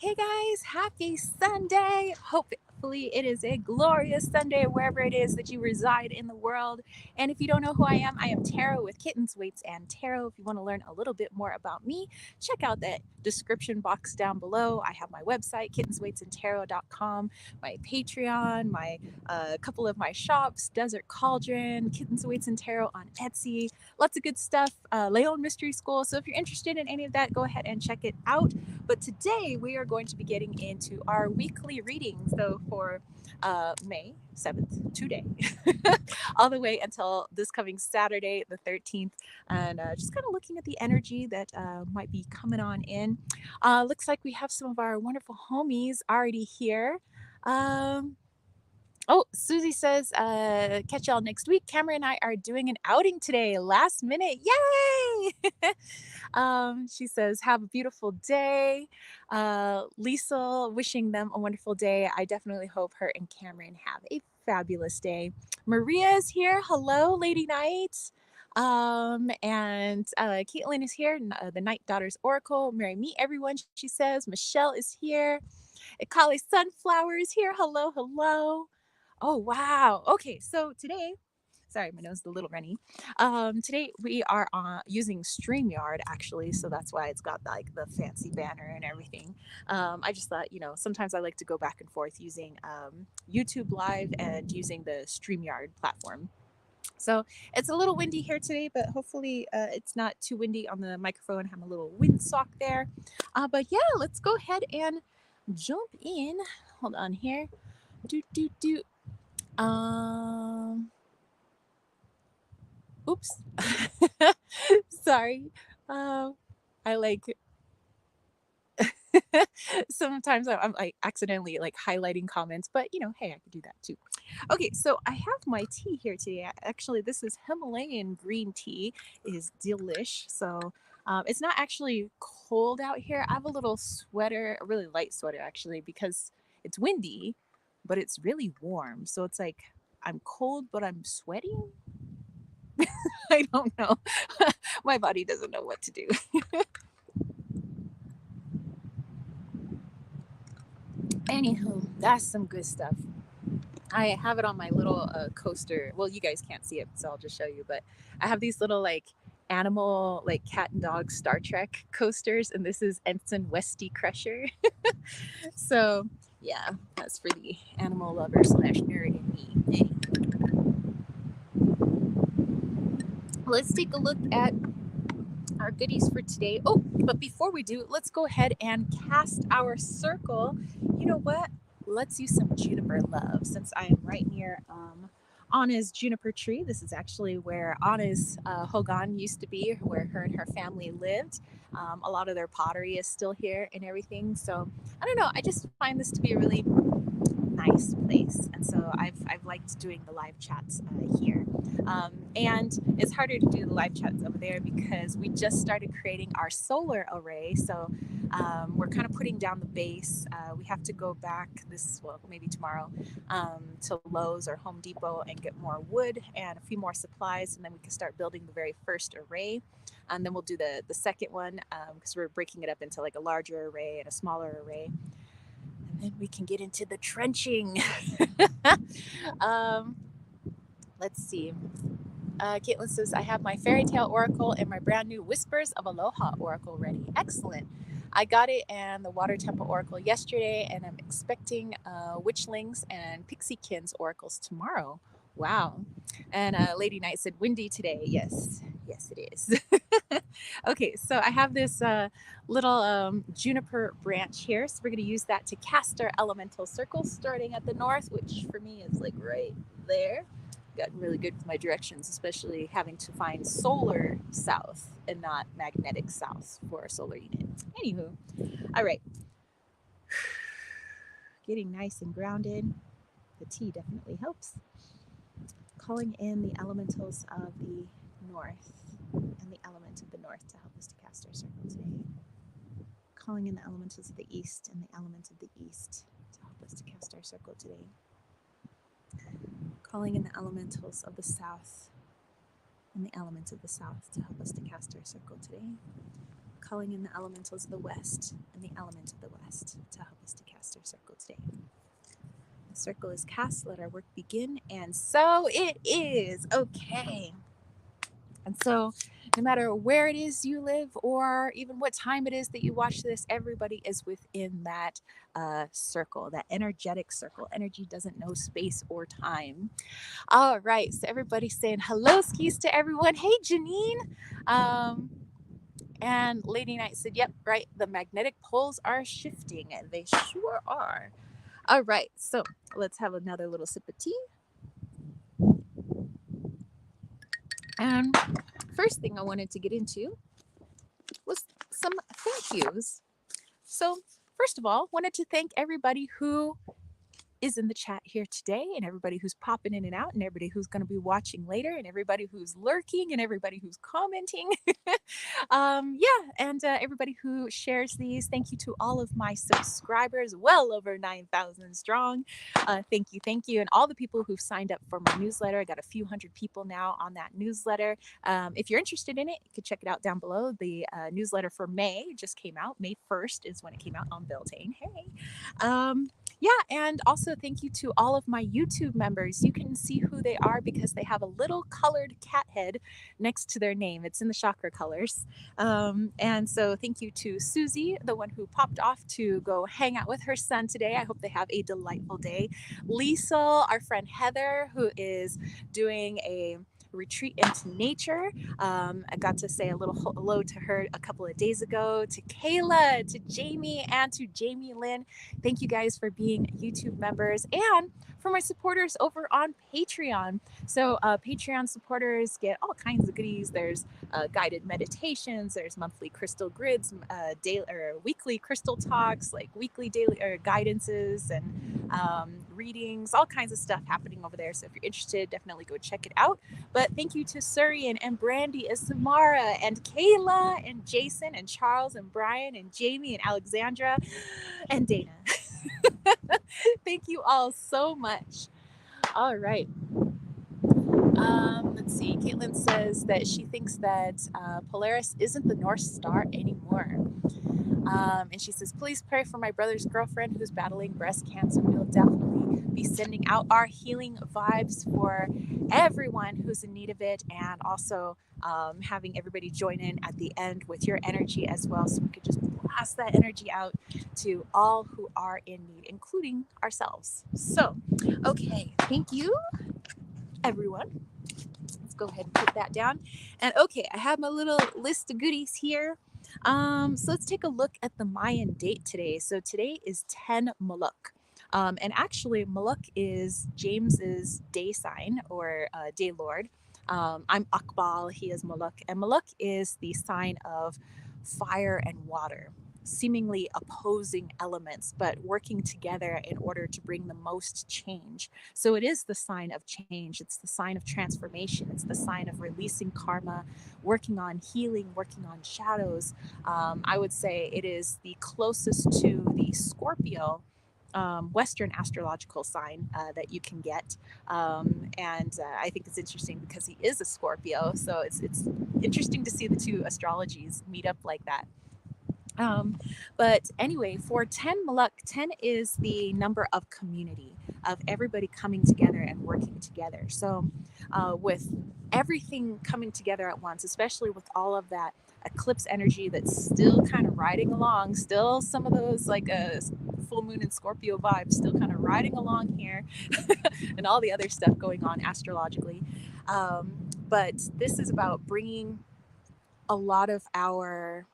Hey guys, happy Sunday. Hopefully, it is a glorious Sunday wherever it is that you reside in the world. And if you don't know who I am Tara with Kittens, Weights, and Tarot. If you want to learn a little bit more about me, check out that description box down below. I have my website, kittensweightsandtarot.com, my Patreon, my couple of my shops, Desert Cauldron, Kittens, Weights, and Tarot on Etsy. Lots of good stuff. Leon Mystery School. So if you're interested in any of that, go ahead and check it out. But today we are going to be getting into our weekly readings. So for May 7th, today, all the way until this coming Saturday, the 13th, and just kind of looking at the energy that might be coming on in. Looks like we have some of our wonderful homies already here. Um, Oh, Susie says, catch y'all next week. Cameron and I are doing an outing today, last minute. Yay! She says, have a beautiful day. Lisa, wishing them a wonderful day. I definitely hope her and Cameron have a fabulous day. Maria is here. Hello, Lady Knight. And Caitlin is here, the Night Daughters Oracle. Mary, meet everyone, she says. Michelle is here. Kali Sunflower is here. Hello, hello. Oh, wow. Okay, so today, sorry, my nose is a little runny. Today we are using StreamYard actually, so that's why it's got like the fancy banner and everything. I just thought, sometimes I like to go back and forth using YouTube Live and using the StreamYard platform. So it's a little windy here today, but hopefully it's not too windy on the microphone. I have a little windsock there. But yeah, let's go ahead and jump in. Hold on here. Do do do. Um, Oops. Sorry. I like sometimes I'm like accidentally like highlighting comments, but hey, I could do that too. Okay, so I have my tea here today. Actually, this is Himalayan green tea. It is delish. So it's not actually cold out here. I have a little sweater, a really light sweater actually, because it's windy, but it's really warm. So it's like I'm cold, but I'm sweating. I don't know. My body doesn't know what to do. Anywho, that's some good stuff. I have it on my little coaster. Well, you guys can't see it, so I'll just show you. But I have these little like animal, like cat and dog Star Trek coasters, and this is Ensign Westy Crusher. So yeah, that's for the animal lover slash nerd in me. Anyway, let's take a look at our goodies for today. Oh, but before we do, let's go ahead and cast our circle. You know what? Let's use some juniper love since I am right near Anna's juniper tree. This is actually where Anna's Hogan used to be, where her and her family lived. A lot of their pottery is still here and everything. So I don't know. I just find this to be a really nice place, and so I've liked doing the live chats here. And it's harder to do the live chats over there because we just started creating our solar array. So we're kind of putting down the base. We have to go back well, maybe tomorrow, to Lowe's or Home Depot and get more wood and a few more supplies, and then we can start building the very first array. And then we'll do the second one because we're breaking it up into like a larger array and a smaller array. And then we can get into the trenching. um, let's see. Caitlin says, I have my fairy tale oracle and my brand new Whispers of Aloha oracle ready. Excellent. I got it and the Water Temple oracle yesterday, and I'm expecting Witchlings and Pixiekins oracles tomorrow. Wow. And Lady Knight said, windy today. Yes, yes, it is. Okay, so I have this little juniper branch here. So we're going to use that to cast our elemental circles starting at the north, which for me is like right there. Gotten really good with my directions, especially having to find solar south and not magnetic south for a solar unit. Anywho, all right. Getting nice and grounded. The tea definitely helps. Calling in the elementals of the north and the element of the north to help us to cast our circle today. Calling in the elementals of the east and the element of the east to help us to cast our circle today. Calling in the elementals of the south and the element of the south to help us to cast our circle today. calling in the elementals of the west and the element of the west to help us to cast our circle today. The circle is cast. Let our work begin. And so it is. Okay. And so, no matter where it is you live or even what time it is that you watch this, everybody is within that circle, that energetic circle. Energy doesn't know space or time. All right. So, everybody's saying hello skis to everyone. Hey, Janine. And Lady Knight said, yep, right. The magnetic poles are shifting. They sure are. All right. So, let's have another little sip of tea. And first thing I wanted to get into was some thank yous. So, first of all, wanted to thank everybody who is in the chat here today, and everybody who's popping in and out, and everybody who's going to be watching later, and everybody who's lurking, and everybody who's commenting. And everybody who shares these. Thank you to all of my subscribers, well over 9,000 strong. Thank you, and all the people who've signed up for my newsletter. I got a few hundred people now on that newsletter. If you're interested in it, you can check it out down below. The newsletter for May just came out. May 1st is when it came out on Beltane. Hey. And also thank you to all of my YouTube members. You can see who they are because they have a little colored cat head next to their name. It's in the chakra colors. And so thank you to Susie, the one who popped off to go hang out with her son today. I hope they have a delightful day. Liesel, our friend Heather, who is doing a retreat into nature. I got to say a little hello to her a couple of days ago, to Kayla, to Jamie, and to Jamie Lynn. Thank you guys for being YouTube members and for my supporters over on Patreon. So Patreon supporters get all kinds of goodies. There's guided meditations, there's monthly crystal grids, daily or weekly crystal talks, like weekly daily or guidances and readings, all kinds of stuff happening over there. So if you're interested, definitely go check it out. But thank you to Surian and Brandy and Samara and Kayla and Jason and Charles and Brian and Jamie and Alexandra and Dana. Thank you all so much. All right. Let's see. Caitlin says that she thinks that Polaris isn't the North Star anymore. And she says, please pray for my brother's girlfriend who's battling breast cancer. We'll definitely be sending out our healing vibes for everyone who's in need of it, and also having everybody join in at the end with your energy as well, so we could just blast that energy out to all who are in need, including ourselves. So, okay, thank you, everyone. Let's go ahead and put that down. And okay, I have my little list of goodies here. So let's take a look at the Mayan date today. So today is 10 Maluk. And actually, Maluk is James's day sign or day lord. I'm Akbal, he is Maluk. And Maluk is the sign of fire and water, seemingly opposing elements, but working together in order to bring the most change. So it is the sign of change. It's the sign of transformation. It's the sign of releasing karma, working on healing, working on shadows. I would say it is the closest to the Scorpio Western astrological sign that you can get. And I think it's interesting because he is a Scorpio. So it's interesting to see the two astrologies meet up like that. But anyway, for 10 Maluk, 10 is the number of community, of everybody coming together and working together. So with everything coming together at once, especially with all of that eclipse energy that's still kind of riding along, still some of those like a full moon and Scorpio vibes still kind of riding along here and all the other stuff going on astrologically. But this is about bringing a lot of our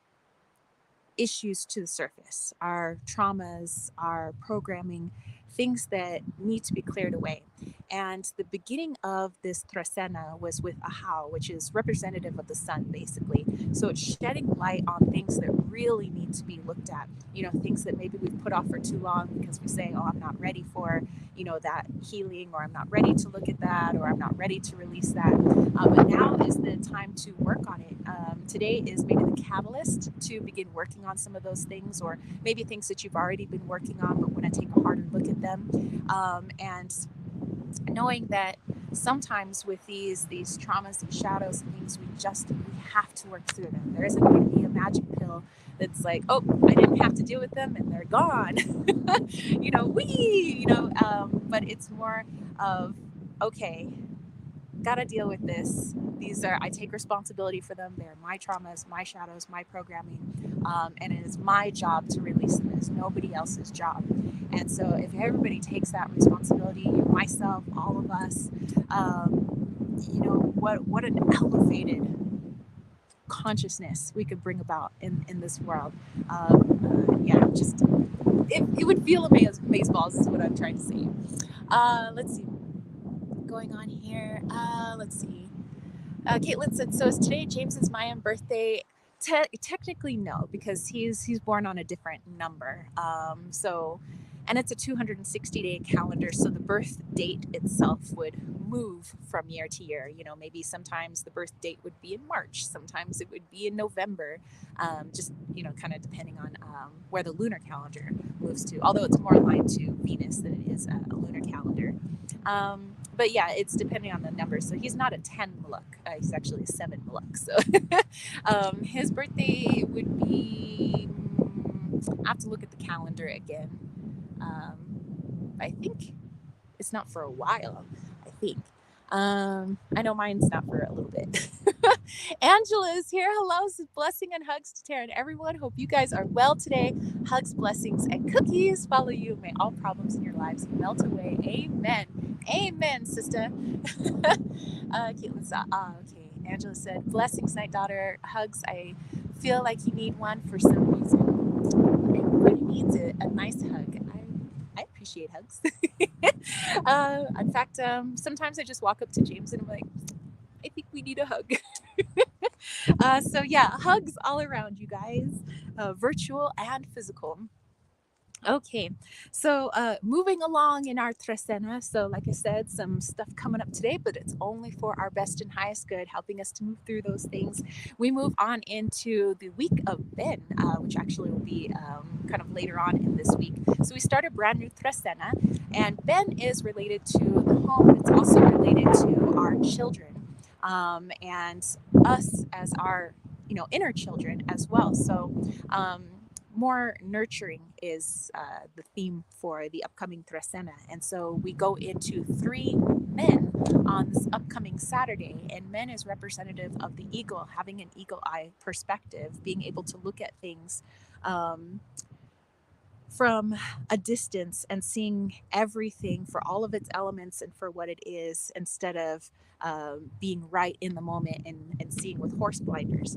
issues to the surface, our traumas, our programming, things that need to be cleared away. And the beginning of this Trasena was with Ahau, which is representative of the sun, basically. So it's shedding light on things that really need to be looked at, things that maybe we've put off for too long because we say, oh, I'm not ready for, that healing, or I'm not ready to look at that, or I'm not ready to release that. But now is the time to work on it. Today is maybe the catalyst to begin working on some of those things, or maybe things that you've already been working on, but want to take a harder look at them. And knowing that sometimes with these traumas and shadows and things, we have to work through them. There isn't going to be a magic pill that's like, oh, I didn't have to deal with them and they're gone. But it's more of, okay, gotta deal with this. I take responsibility for them. They're my traumas, my shadows, my programming, and it is my job to release them. It is nobody else's job. And so if everybody takes that responsibility, myself, all of us, what an elevated consciousness we could bring about in this world. It would feel amazeballs is what I'm trying to say. Let's see. Going on here. Let's see. Caitlin said, so is today James's Mayan birthday? Technically, no, because he's born on a different number. And it's a 260-day calendar, so the birth date itself would move from year to year. Maybe sometimes the birth date would be in March, sometimes it would be in November, just kind of depending on where the lunar calendar moves to. Although it's more aligned to Venus than it is a lunar calendar. But yeah, it's depending on the number. So he's not a 10 Maluk. He's actually a 7 Maluk. So his birthday would be, I have to look at the calendar again. I think it's not for a while, I think. I know mine's not for a little bit. Angela is here. Hello, blessing and hugs to Tara and everyone. Hope you guys are well today. Hugs, blessings, and cookies follow you. May all problems in your lives melt away. Amen. Amen, sister. Caitlin said, okay. Angela said, blessings, night daughter. Hugs. I feel like you need one for some reason. Everybody needs a nice hug. I appreciate hugs. In fact, sometimes I just walk up to James and I'm like, I think we need a hug. So yeah, hugs all around you guys, virtual and physical. Okay, so moving along in our Tresena. So like I said, some stuff coming up today, but it's only for our best and highest good, helping us to move through those things. We move on into the week of Ben, which actually will be kind of later on in this week. So we start a brand new Tresena, and Ben is related to the home. It's also related to our children, and us as our inner children as well. So more nurturing is the theme for the upcoming Tresena. And so we go into 3 men on this upcoming Saturday, and men is representative of the eagle, having an eagle eye perspective, being able to look at things from a distance and seeing everything for all of its elements and for what it is, instead of being right in the moment and seeing with horse blinders.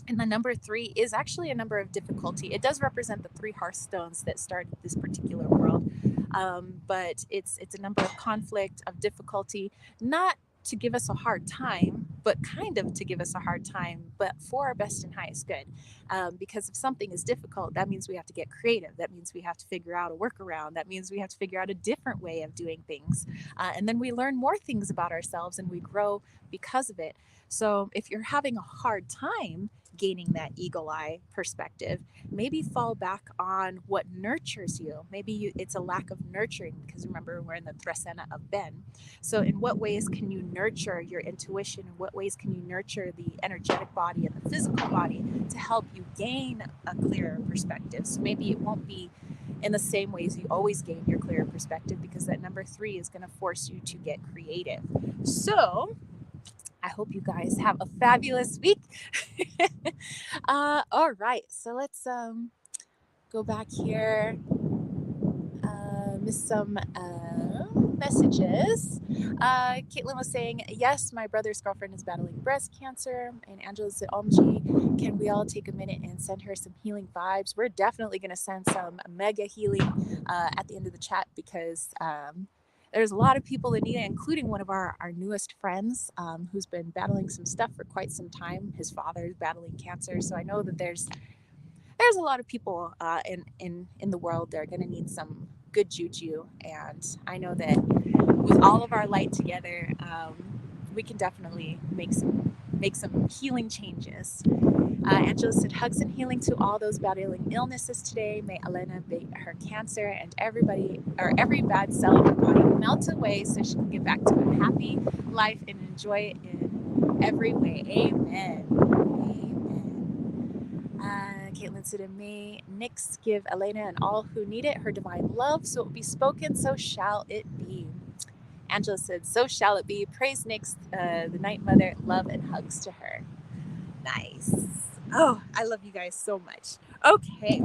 And the number 3 is actually a number of difficulty. It does represent the 3 hearthstones that started this particular world, but it's a number of conflict, of difficulty, not to give us a hard time, but kind of to give us a hard time, but for our best and highest good. Because if something is difficult, that means we have to get creative. That means we have to figure out a workaround. That means we have to figure out a different way of doing things. And then we learn more things about ourselves and we grow because of it. So if you're having a hard time gaining that eagle eye perspective, maybe fall back on what nurtures you. Maybe it's a lack of nurturing, because remember, we're in the Tresena of Ben. So in what ways can you nurture your intuition? In what ways can you nurture the energetic body and the physical body to help you gain a clearer perspective? So maybe it won't be in the same ways you always gain your clearer perspective, because that number 3 is going to force you to get creative. So I hope you guys have a fabulous week. All right, so let's go back here. Missed some messages. Caitlin was saying, yes, my brother's girlfriend is battling breast cancer. And Angela said, OMG, can we all take a minute and send her some healing vibes? We're definitely going to send some mega healing at the end of the chat, because there's a lot of people that need it, including one of our newest friends who's been battling some stuff for quite some time. His father is battling cancer. So I know that there's a lot of people in the world that are going to need some good juju. And I know that with all of our light together, we can definitely make some healing changes. And Angela said, hugs and healing to all those battling illnesses today. May Elena beat her cancer and everybody, or every bad cell in her body melt away so she can get back to a happy life and enjoy it in every way. Amen. Amen. Caitlin said, and may Nyx give Elena and all who need it her divine love, so it will be spoken, so shall it be. Angela said, so shall it be. Praise Nyx, the Night Mother, love and hugs to her. Nice. Oh, I love you guys so much. Okay.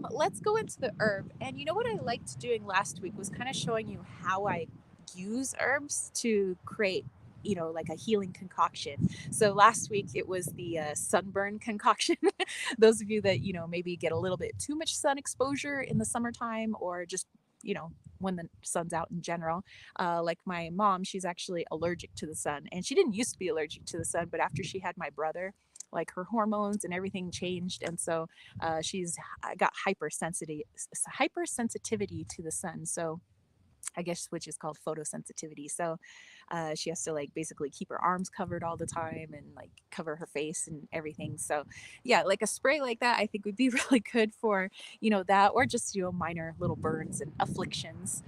Let's go into the herb. And you know what I liked doing last week was kind of showing you how I use herbs to create, like a healing concoction. So last week it was the sunburn concoction. Those of you that, maybe get a little bit too much sun exposure in the summertime, or just, when the sun's out in general. Like my mom, she's actually allergic to the sun, and she didn't used to be allergic to the sun, but after she had my brother, like her hormones and everything changed, and so she's got hypersensitivity to the sun. So I guess, which is called photosensitivity. So she has to like basically keep her arms covered all the time and like cover her face and everything. So yeah, like a spray like that I think would be really good for, that, or just, minor little burns and afflictions.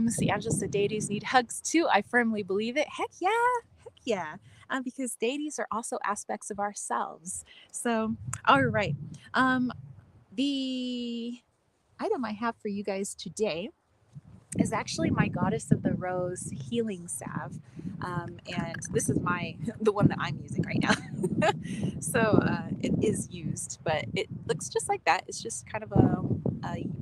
See, Angela said deities need hugs too. I firmly believe it. Heck yeah. Heck yeah. Because deities are also aspects of ourselves. So, all right. The item I have for you guys today is actually my Goddess of the Rose healing salve. And this is the one that I'm using right now. So it is used, but it looks just like that. It's just kind of a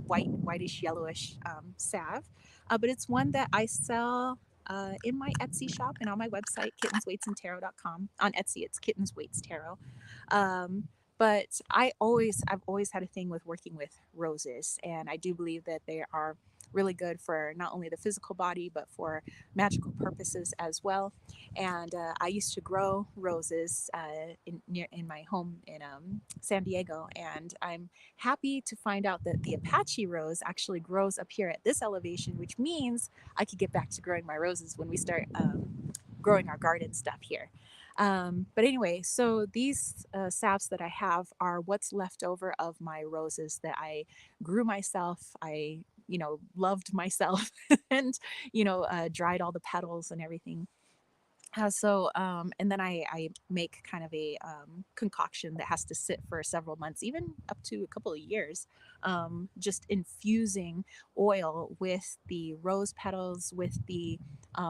whitish, yellowish salve. But it's one that I sell in my Etsy shop and on my website, kittenswaitsandtarot.com. On Etsy, it's Kittens Waits Tarot. But I've always had a thing with working with roses, and I do believe that they are really good for not only the physical body but for magical purposes as well. And I used to grow roses in my home in San Diego, and I'm happy to find out that the Apache rose actually grows up here at this elevation, which means I could get back to growing my roses when we start growing our garden stuff here. But anyway, so these salves that I have are what's left over of my roses that I grew myself. I, loved myself and, dried all the petals and everything. And then I make kind of a concoction that has to sit for several months, even up to a couple of years, just infusing oil with the rose petals, with the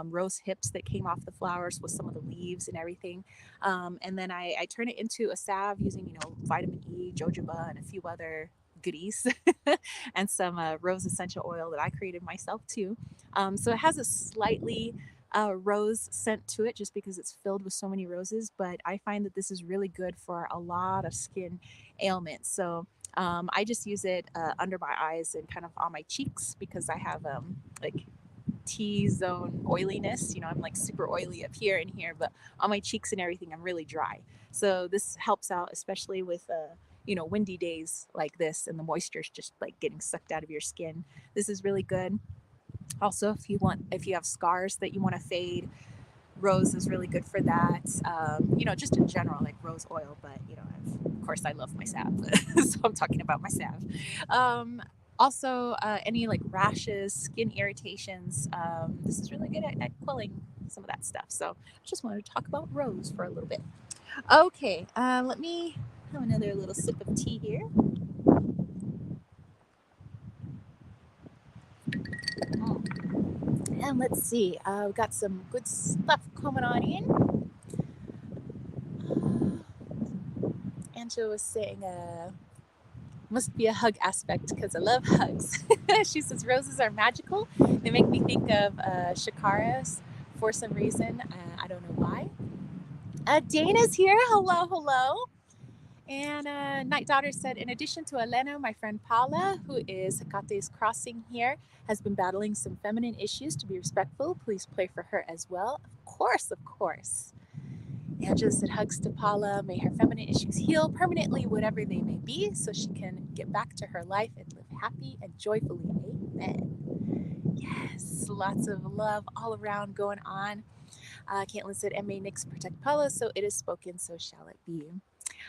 rose hips that came off the flowers, with some of the leaves and everything. And then I turn it into a salve using, vitamin E, jojoba, and a few other goodies and some rose essential oil that I created myself too. So it has a slightly rose scent to it just because it's filled with so many roses, but I find that this is really good for a lot of skin ailments. So I just use it under my eyes and kind of on my cheeks because I have like T-zone oiliness. I'm like super oily up here and here, but on my cheeks and everything I'm really dry. So this helps out, especially with windy days like this and the moisture's just like getting sucked out of your skin. This is really good. Also, if you have scars that you want to fade, rose is really good for that. Just in general, like rose oil. But of course, I love my salve, so I'm talking about my salve. Also, any like rashes, skin irritations. This is really good at quelling some of that stuff. So I just wanted to talk about rose for a little bit. Okay, let me have another little sip of tea here. And let's see, we've got some good stuff coming on in. Angela was saying, must be a hug aspect because I love hugs. She says roses are magical. They make me think of Shakaras for some reason. I don't know why. Dana's here. Hello, hello. And Night Daughter said, in addition to Elena, my friend Paula, who is Hecate's crossing here, has been battling some feminine issues. To be respectful, please pray for her as well. Of course, of course. Angela said, hugs to Paula. May her feminine issues heal permanently, whatever they may be, so she can get back to her life and live happy and joyfully. Amen. Yes, lots of love all around going on. Caitlin said, and may Nyx protect Paula, so it is spoken, so shall it be.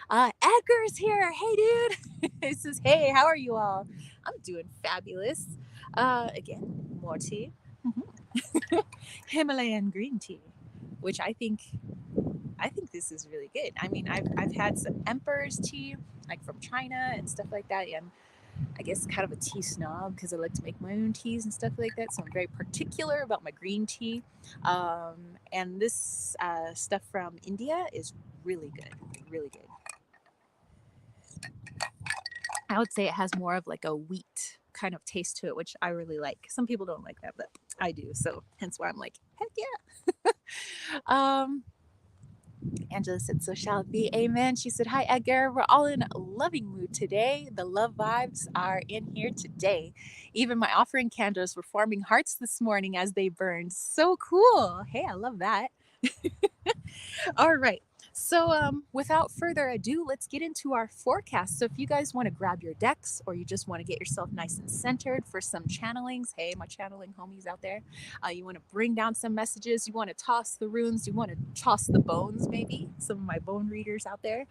Edgar's here. Hey, dude. He says, hey, how are you all? I'm doing fabulous. Again, more tea. Himalayan green tea, which I think this is really good. I mean, I've had some Emperor's tea, like from China and stuff like that. I'm, I guess, kind of a tea snob because I like to make my own teas and stuff like that. So I'm very particular about my green tea. And this stuff from India is really good, really good. I would say it has more of like a wheat kind of taste to it, which I really like. Some people don't like that, but I do. So hence why I'm like, heck yeah. um, Angela said, so shall it be. Amen. She said, hi, Edgar. We're all in a loving mood today. The love vibes are in here today. Even my offering candles were forming hearts this morning as they burned. So cool. Hey, I love that. All right. So, without further ado, let's get into our forecast. So, if you guys want to grab your decks or you just want to get yourself nice and centered for some channelings, hey, my channeling homies out there, you want to bring down some messages, you want to toss the runes, you want to toss the bones, maybe some of my bone readers out there,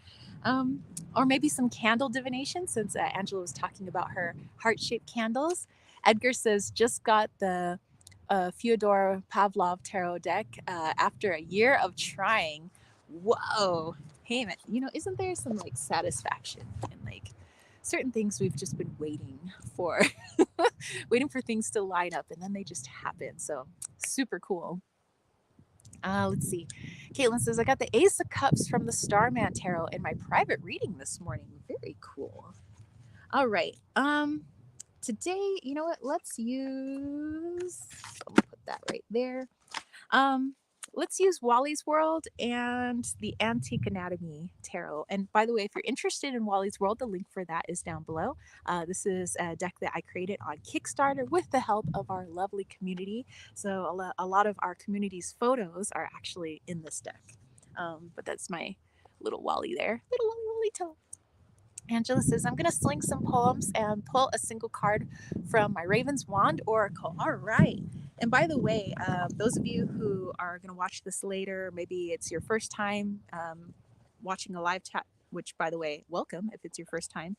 or maybe some candle divination, since Angela was talking about her heart shaped candles. Edgar says, just got the Fyodor Pavlov tarot deck after a year of trying. Whoa. Hey, man, isn't there some like satisfaction in like certain things we've just been waiting for, waiting for things to line up and then they just happen. So super cool. Let's see. Caitlin says, I got the Ace of Cups from the Starman Tarot in my private reading this morning. Very cool. All right. Today, you know what? Let's use, I'm gonna put that right there. Um, let's use Wally's World and the Antique Anatomy Tarot. And by the way, if you're interested in Wally's World, the link for that is down below. This is a deck that I created on Kickstarter with the help of our lovely community. So a lot of our community's photos are actually in this deck. But that's my little Wally there. Little Wally Wally toe. Angela says, I'm going to sling some poems and pull a single card from my Raven's Wand Oracle. All right. And by the way, those of you who are going to watch this later, maybe it's your first time watching a live chat, which, by the way, welcome if it's your first time.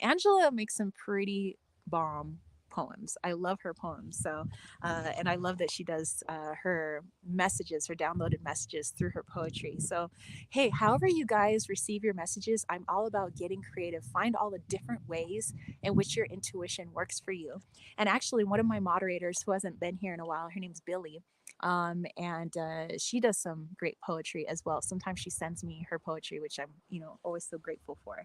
Angela makes some pretty bomb poems. I love her poems. So, and I love that she does her messages, her downloaded messages through her poetry. So, hey, however you guys receive your messages, I'm all about getting creative. Find all the different ways in which your intuition works for you. And actually, one of my moderators who hasn't been here in a while, her name's Billy. And she does some great poetry as well. Sometimes she sends me her poetry, which I'm, always so grateful for.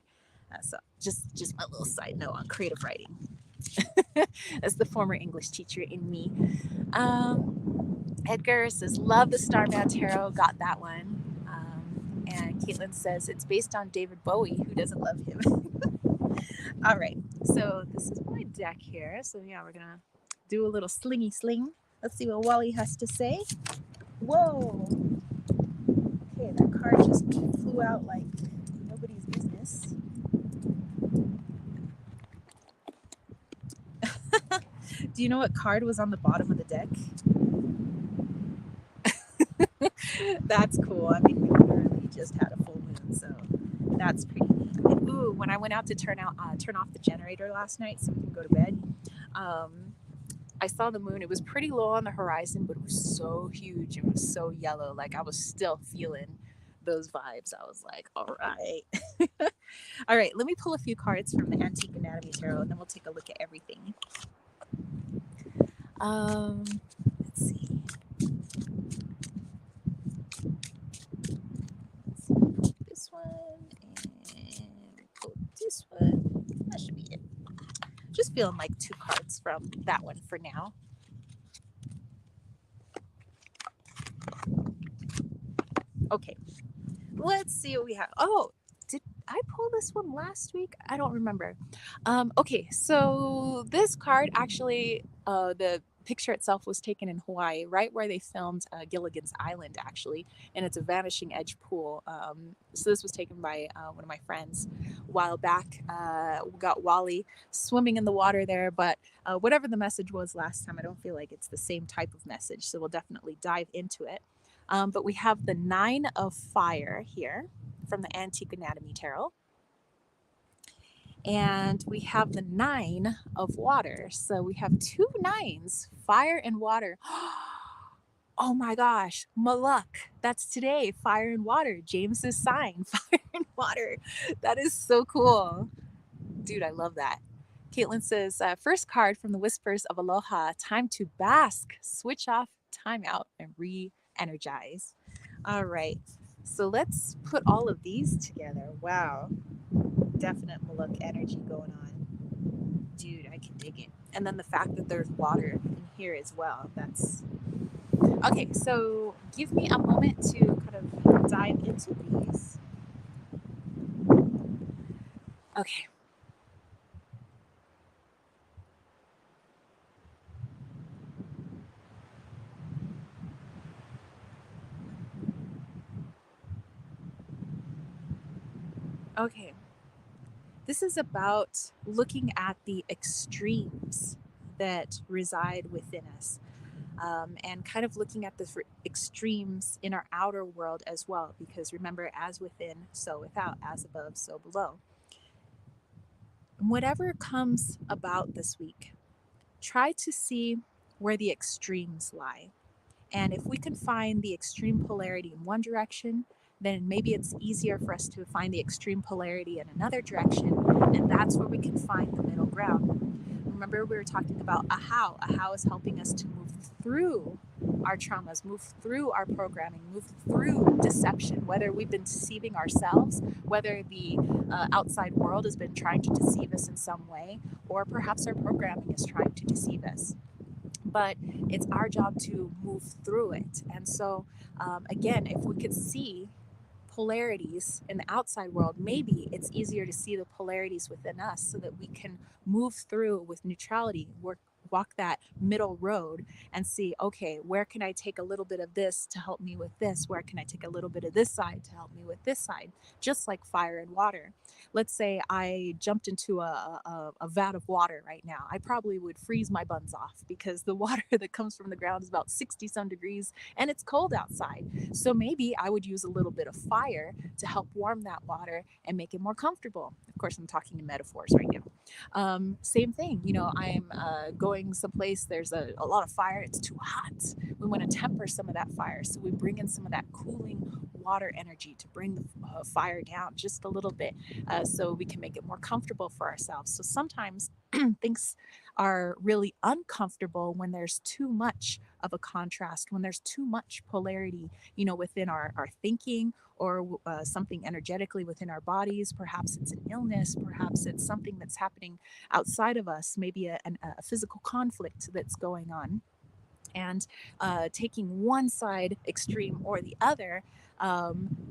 So just my little side note on creative writing. That's the former English teacher in me. Edgar says, love the Starman Tarot, got that one. And Caitlin says, it's based on David Bowie. Who doesn't love him? All right, so this is my deck here. So yeah, we're gonna do a little slingy sling. Let's see what Wally has to say. Whoa. Okay, that card just flew out like nobody's business. Do you know what card was on the bottom of the deck? That's cool. I mean, we literally just had a full moon, so that's pretty neat. And ooh, when I went out to turn off the generator last night so we can go to bed, I saw the moon. It was pretty low on the horizon, but it was so huge. It was so yellow. Like I was still feeling those vibes. I was like, all right. All right, let me pull a few cards from the Antique Anatomy Tarot, and then we'll take a look at everything. Let's see. This one and pull this one. That should be it. Just feeling like 2 cards from that one for now. Okay, let's see what we have. Oh, did I pull this one last week? I don't remember. Okay, so this card actually, the picture itself was taken in Hawaii, right where they filmed Gilligan's Island, actually, and it's a vanishing edge pool. So this was taken by one of my friends a while back. We got Wally swimming in the water there, but whatever the message was last time, I don't feel like it's the same type of message, so we'll definitely dive into it. But we have the 9 of Fire here from the Antique Anatomy Tarot. And we have the 9 of Water. So we have 2 9s, fire and water. Oh my gosh, Maluk. That's today. Fire and water. James's sign. Fire and water. That is so cool. Dude, I love that. Caitlin says, first card from the Whispers of Aloha. Time to bask, switch off, time out, and re energize. All right. So let's put all of these together. Wow. Definite Maluk energy going on. Dude, I can dig it. And then the fact that there's water in here as well. That's okay. So give me a moment to kind of dive into these. Okay. Okay. This is about looking at the extremes that reside within us, and kind of looking at the extremes in our outer world as well. Because remember, as within, so without, as above, so below. Whatever comes about this week, try to see where the extremes lie. And if we can find the extreme polarity in one direction, then maybe it's easier for us to find the extreme polarity in another direction. And that's where we can find the middle ground. Remember, we were talking about a how. A how is helping us to move through our traumas, move through our programming, move through deception, whether we've been deceiving ourselves, whether the outside world has been trying to deceive us in some way, or perhaps our programming is trying to deceive us. But it's our job to move through it. And so, again, if we could see polarities in the outside world, maybe it's easier to see the polarities within us so that we can move through with neutrality, walk that middle road and see, okay, where can I take a little bit of this to help me with this? Where can I take a little bit of this side to help me with this side? Just like fire and water. Let's say I jumped into a vat of water right now. I probably would freeze my buns off because the water that comes from the ground is about 60 some degrees and it's cold outside. So maybe I would use a little bit of fire to help warm that water and make it more comfortable. Of course, I'm talking in metaphors right now. Same thing, I'm going someplace, there's a lot of fire, it's too hot. We want to temper some of that fire. So we bring in some of that cooling water energy to bring the fire down just a little bit, so we can make it more comfortable for ourselves. So sometimes things are really uncomfortable when there's too much of a contrast, when there's too much polarity, within our thinking, or something energetically within our bodies. Perhaps it's an illness, perhaps it's something that's happening outside of us, maybe a physical conflict that's going on. And taking one side extreme or the other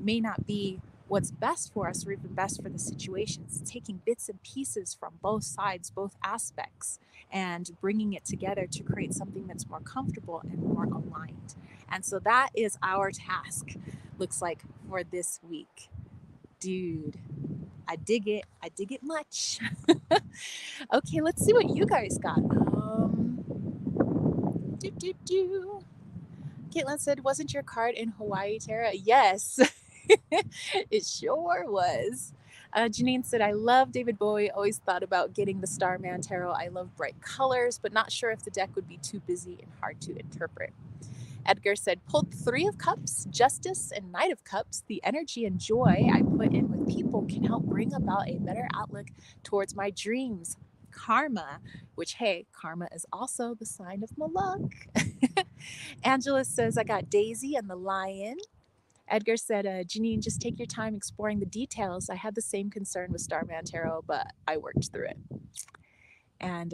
may not be what's best for us or even best for the situations. Taking bits and pieces from both sides, both aspects, and bringing it together to create something that's more comfortable and more aligned. And so that is our task, looks like, for this week. Dude, I dig it. I dig it much. Okay, let's see what you guys got. Do, do, do. Caitlin said, wasn't your card in Hawaii, Tara? Yes, it sure was. Janine said, I love David Bowie. Always thought about getting the Starman Tarot. I love bright colors, but not sure if the deck would be too busy and hard to interpret. Edgar said, pulled 3 of Cups, Justice, and Knight of Cups. The energy and joy I put in with people can help bring about a better outlook towards my dreams. Karma, which, hey, karma is also the sign of Maluk. Angela says, I got Daisy and the Lion. Edgar said, Janine, just take your time exploring the details. I had the same concern with Starman Tarot, but I worked through it. And,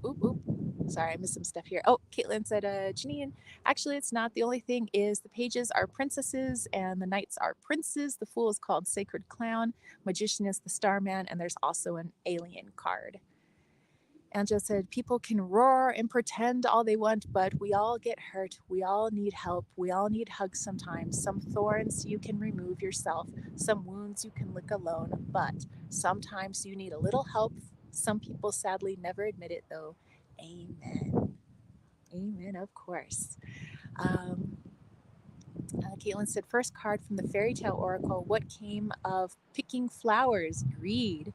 oop, oop. Sorry, I missed some stuff here. Oh, Caitlin said, Janine, actually, it's not. The only thing is the pages are princesses and the knights are princes. The fool is called Sacred Clown. Magician is the Starman, and there's also an alien card. Angela said, people can roar and pretend all they want, but we all get hurt. We all need help. We all need hugs sometimes. Some thorns you can remove yourself. Some wounds you can lick alone. But sometimes you need a little help. Some people sadly never admit it, though. Amen. Amen, of course. Um, Caitlin said, first card from the fairy tale oracle. What came of picking flowers? Greed.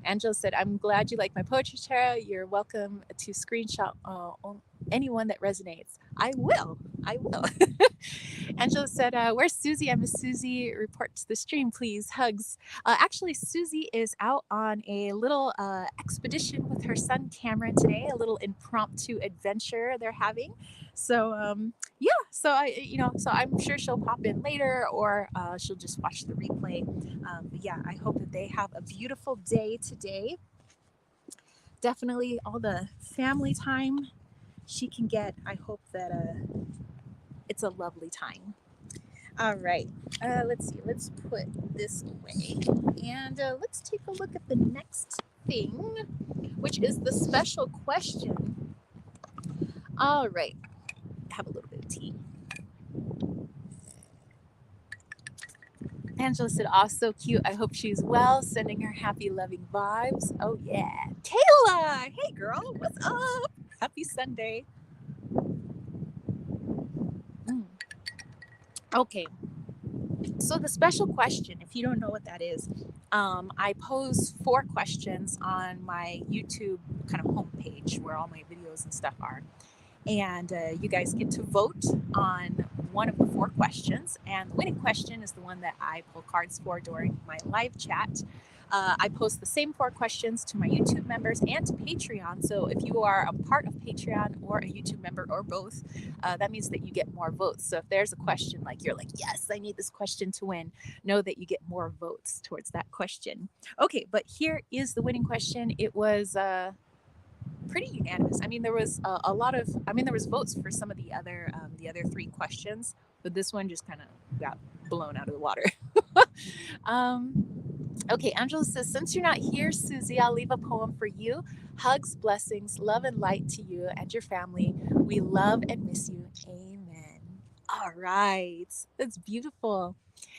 Angela said, I'm glad you like my poetry, Tara. You're welcome to screenshot anyone that resonates. I will. I will. Angela said, where's Susie? I miss Susie. Report to the stream, please. Hugs. Actually, Susie is out on a little expedition with her son Cameron today, a little impromptu adventure they're having. So, yeah, so I'm sure she'll pop in later or she'll just watch the replay. But yeah, I hope that they have a beautiful day today. Definitely all the family time she can get. I hope that it's a lovely time. All right. Let's see. Let's put this away. And let's take a look at the next thing, which is the special question. All right. Have a little bit of tea. Angela said, oh, so cute. I hope she's well. Sending her happy, loving vibes. Oh, yeah. Kayla. Hey, girl. What's up? Happy Sunday. Okay. So the special question, if you don't know what that is, I pose 4 questions on my YouTube kind of homepage where all my videos and stuff are. And you guys get to vote on one of the 4 questions. And the winning question is the one that I pull cards for during my live chat. I post the same 4 questions to my YouTube members and to Patreon. So if you are a part of Patreon or a YouTube member or both, that means that you get more votes. So if there's a question like you're like, yes, I need this question to win, know that you get more votes towards that question. Okay, but here is the winning question. It was pretty unanimous. I mean, there was a lot of, I mean, there was votes for some of the other 3 questions, but this one just kind of got blown out of the water. Okay, Angela says, since you're not here, Susie, I'll leave a poem for you. Hugs, blessings, love and light to you and your family. We love and miss you. Amen. All right. That's beautiful.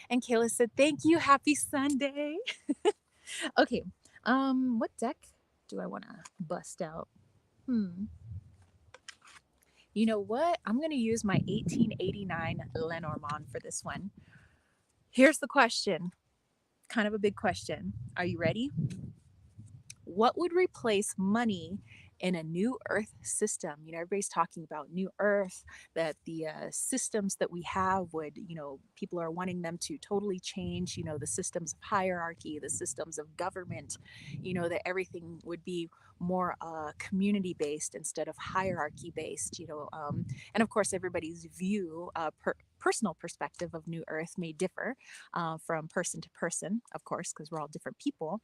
And Kayla said, thank you. Happy Sunday. Okay. What deck do I want to bust out? You know what? I'm going to use my 1889 Lenormand for this one. Here's the question. Kind of a big question. Are you ready? What would replace money in a new earth system? You know, everybody's talking about new earth, that the systems that we have would, you know, people are wanting them to totally change, you know, the systems of hierarchy, the systems of government, you know, that everything would be more community based instead of hierarchy based, you know. And of course, everybody's view, personal perspective of new earth may differ from person to person, of course, because we're all different people.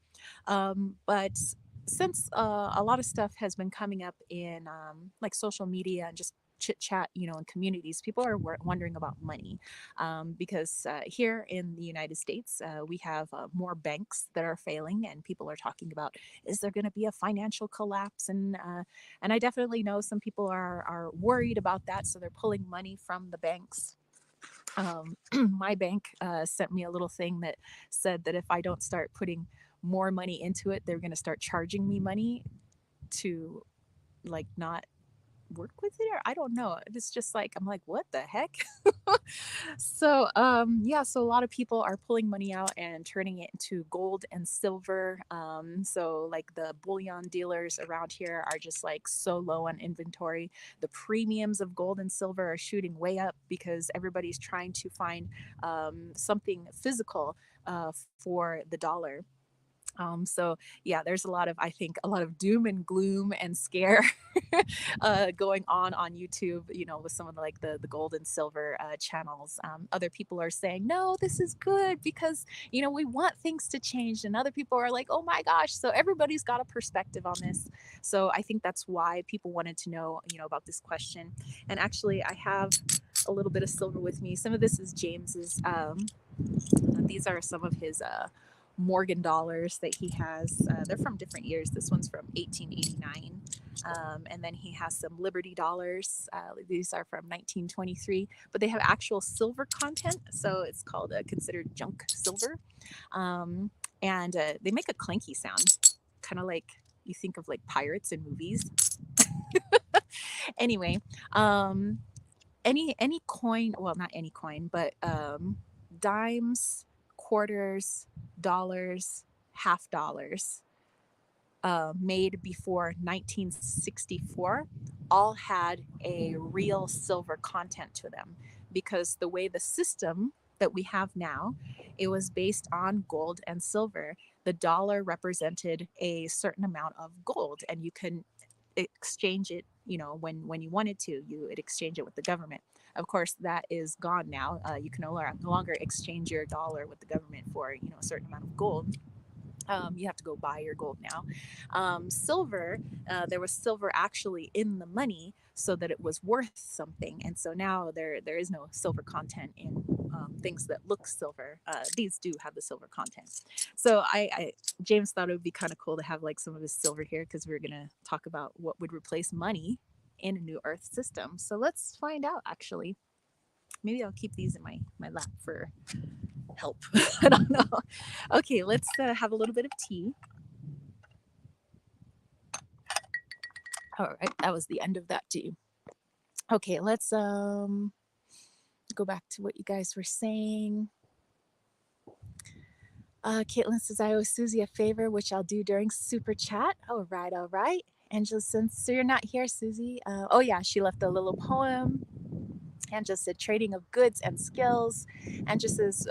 But since a lot of stuff has been coming up in like social media and just chit chat, you know, in communities, people are wondering about money because here in the United States, we have more banks that are failing, and people are talking about, is there going to be a financial collapse? And I definitely know some people are worried about that, so they're pulling money from the banks. My bank sent me a little thing that said that if I don't start putting more money into it, they're going to start charging me money to like not work with it, or I don't know. It's just like, I'm like, what the heck? So yeah, so a lot of people are pulling money out and turning it into gold and silver. So like the bullion dealers around here are just like so low on inventory. The premiums of gold and silver are shooting way up because everybody's trying to find something physical for the dollar. So yeah, there's a lot of, I think, a lot of doom and gloom and scare going on YouTube, you know, with some of the, like the gold and silver channels. Other people are saying, no, this is good because, you know, we want things to change. And other people are like, oh my gosh. So everybody's got a perspective on this. So I think that's why people wanted to know, you know, about this question. And actually, I have a little bit of silver with me. Some of this is James's. These are some of his Morgan dollars that he has. They're from different years. This one's from 1889. And then he has some Liberty dollars. These are from 1923, but they have actual silver content. So it's called considered junk silver. And they make a clanky sound, kind of like you think of like pirates in movies. Anyway, any coin, well, not any coin, but dimes, quarters, dollars, half dollars, made before 1964 all had a real silver content to them, because the way the system that we have now, it was based on gold and silver. The dollar represented a certain amount of gold, and you can exchange it, when you wanted to, you would exchange it with the government. Of course, that is gone now. You can no longer exchange your dollar with the government for a certain amount of gold. You have to go buy your gold now. Silver, there was silver actually in the money, so that it was worth something. And so now there is no silver content in things that look silver. These do have the silver content. So James thought it would be kind of cool to have like some of his silver here, because we were gonna talk about what would replace money in a new Earth system. So let's find out. Actually, maybe I'll keep these in my lap for help. I don't know. Okay, let's have a little bit of tea. All right, that was the end of that tea. Okay, let's go back to what you guys were saying. Caitlin says, I owe Susie a favor, which I'll do during super chat. All right, all right. Angela says, so you're not here, Susie. Oh yeah, she left a little poem. And just said trading of goods and skills. And just says,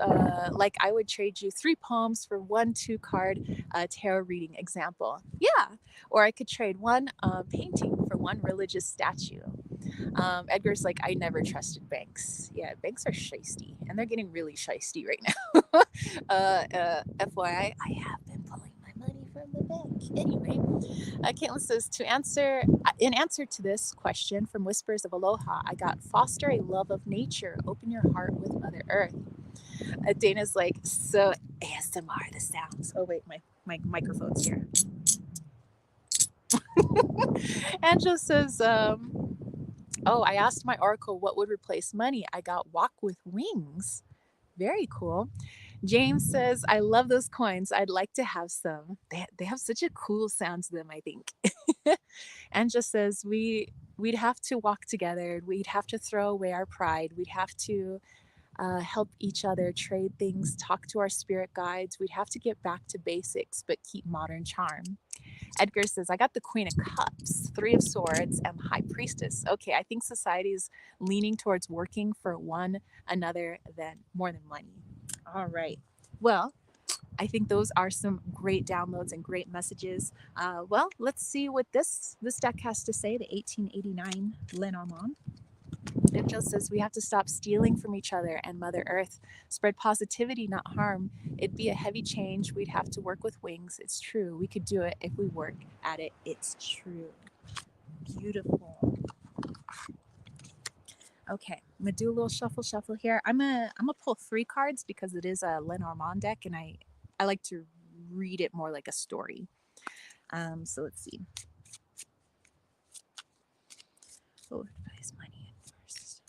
like, I would trade you 3 poems for 1 2-card tarot reading example. Yeah. Or I could trade 1 painting for 1 religious statue. Edgar's like, I never trusted banks. Yeah, banks are shisty, and they're getting really shisty right now. FYI, I have been pulling my money from the bank. Anyway, Caitlin says, in answer to this question from Whispers of Aloha, I got foster a love of nature, open your heart with Mother Earth. Dana's like, so ASMR, the sounds. Oh wait, my microphone's here. Angela says, oh, I asked my oracle what would replace money. I got walk with wings. Very cool. James says, I love those coins. I'd like to have some. They have such a cool sound to them, I think. And just says, we'd have to walk together. We'd have to throw away our pride. We'd have to help each other, trade things, talk to our spirit guides. We'd have to get back to basics, but keep modern charm. Edgar says, I got the Queen of Cups, 3 of Swords, and High Priestess. Okay, I think society's leaning towards working for one another than more than money. All right. Well, I think those are some great downloads and great messages. Well, let's see what this deck has to say, the 1889 Lenormand. It just says we have to stop stealing from each other and Mother Earth. Spread positivity, not harm. It'd be a heavy change. We'd have to work with wings. It's true. We could do it if we work at it. It's true. Beautiful. Okay, I'm gonna do a little shuffle here. I'm gonna pull 3 cards because it is a Lenormand deck, and I like to read it more like a story. So let's see. Oh, advise money in first.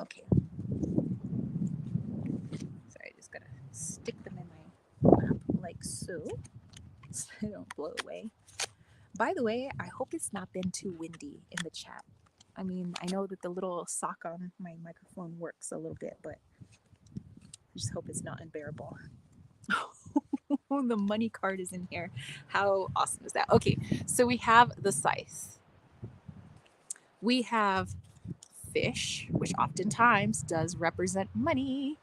Okay. Sorry, I just gotta stick them in my lap like so they don't blow away. By the way, I hope it's not been too windy in the chat. I mean, I know that the little sock on my microphone works a little bit, but I just hope it's not unbearable. The money card is in here. How awesome is that? Okay, so we have the scythe. We have fish, which oftentimes does represent money.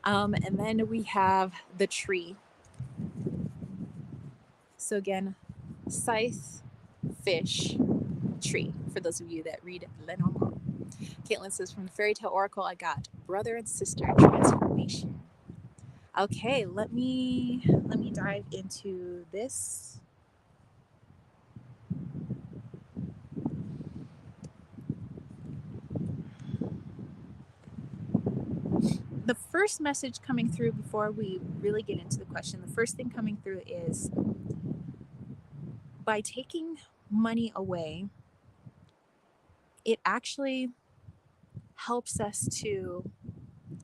And then we have the tree. So again, scythe, fish, tree, for those of you that read Lenormand. Caitlin says, from the Fairy Tale Oracle, I got brother and sister transformation. Okay, let me dive into this. The first message coming through before we really get into the question, the first thing coming through is, by taking money away, it actually helps us to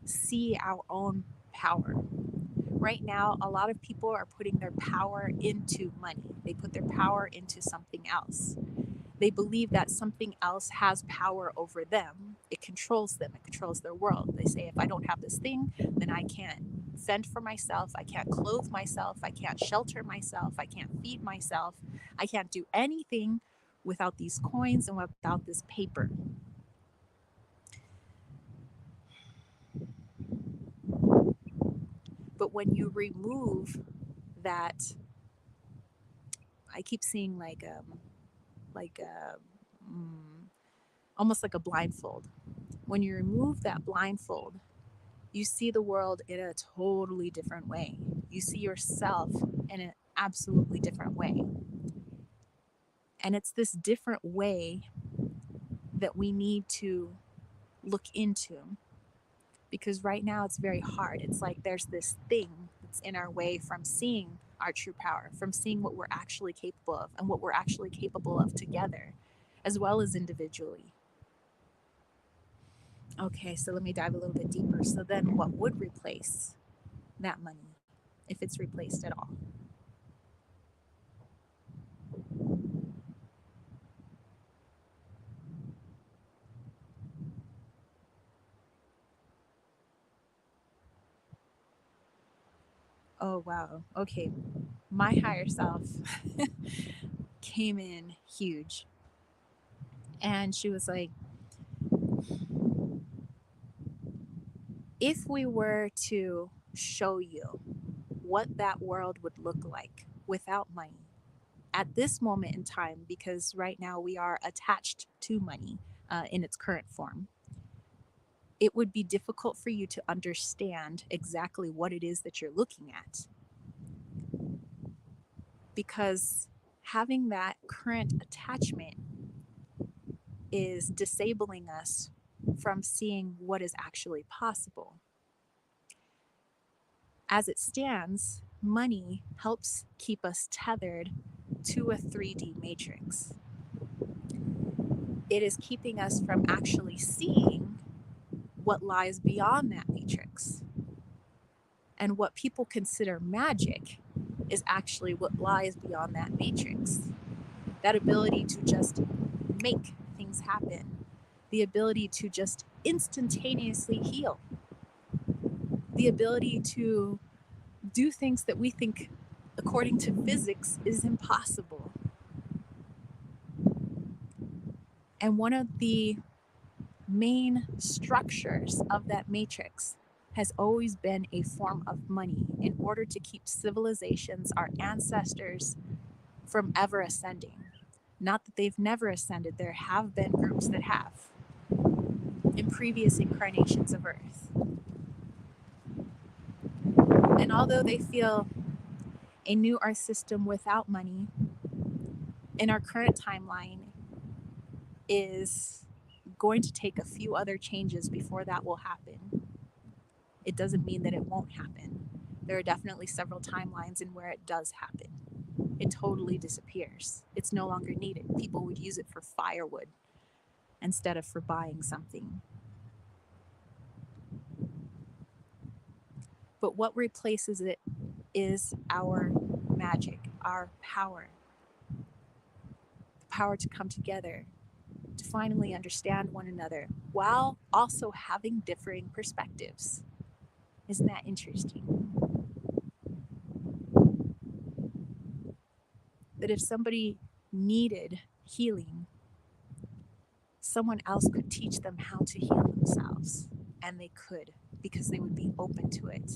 see our own power, Right now, a lot of people are putting their power into money. They put their power into something else. They believe that something else has power over them. It controls them, it controls their world. They say, if I don't have this thing, then I can't fend for myself, I can't clothe myself, I can't shelter myself, I can't feed myself, I can't do anything without these coins and without this paper. But when you remove that, I keep seeing like almost like a blindfold. When you remove that blindfold, you see the world in a totally different way. You see yourself in an absolutely different way. And it's this different way that we need to look into, because right now it's very hard. It's like there's this thing that's in our way from seeing our true power, from seeing what we're actually capable of and what we're actually capable of together, as well as individually. Okay, so let me dive a little bit deeper. So then what would replace that money if it's replaced at all? Oh, wow. Okay. My higher self came in huge. And she was like, if we were to show you what that world would look like without money at this moment in time, because right now we are attached to money in its current form, it would be difficult for you to understand exactly what it is that you're looking at, because having that current attachment is disabling us from seeing what is actually possible. As it stands, money helps keep us tethered to a 3D matrix. It is keeping us from actually seeing what lies beyond that matrix. And what people consider magic is actually what lies beyond that matrix. That ability to just make things happen, the ability to just instantaneously heal, the ability to do things that we think, according to physics, is impossible. And one of the main structures of that matrix has always been a form of money in order to keep civilizations, our ancestors, from ever ascending. Not that they've never ascended, there have been groups that have in previous incarnations of Earth. And although they feel a new Earth system without money in our current timeline is going to take a few other changes before that will happen, it doesn't mean that it won't happen. There are definitely several timelines in where it does happen. It totally disappears. It's no longer needed. People would use it for firewood instead of for buying something. But what replaces it is our magic, our power, the power to come together, to finally understand one another while also having differing perspectives. Isn't that interesting? That if somebody needed healing, someone else could teach them how to heal themselves. And they could, because they would be open to it.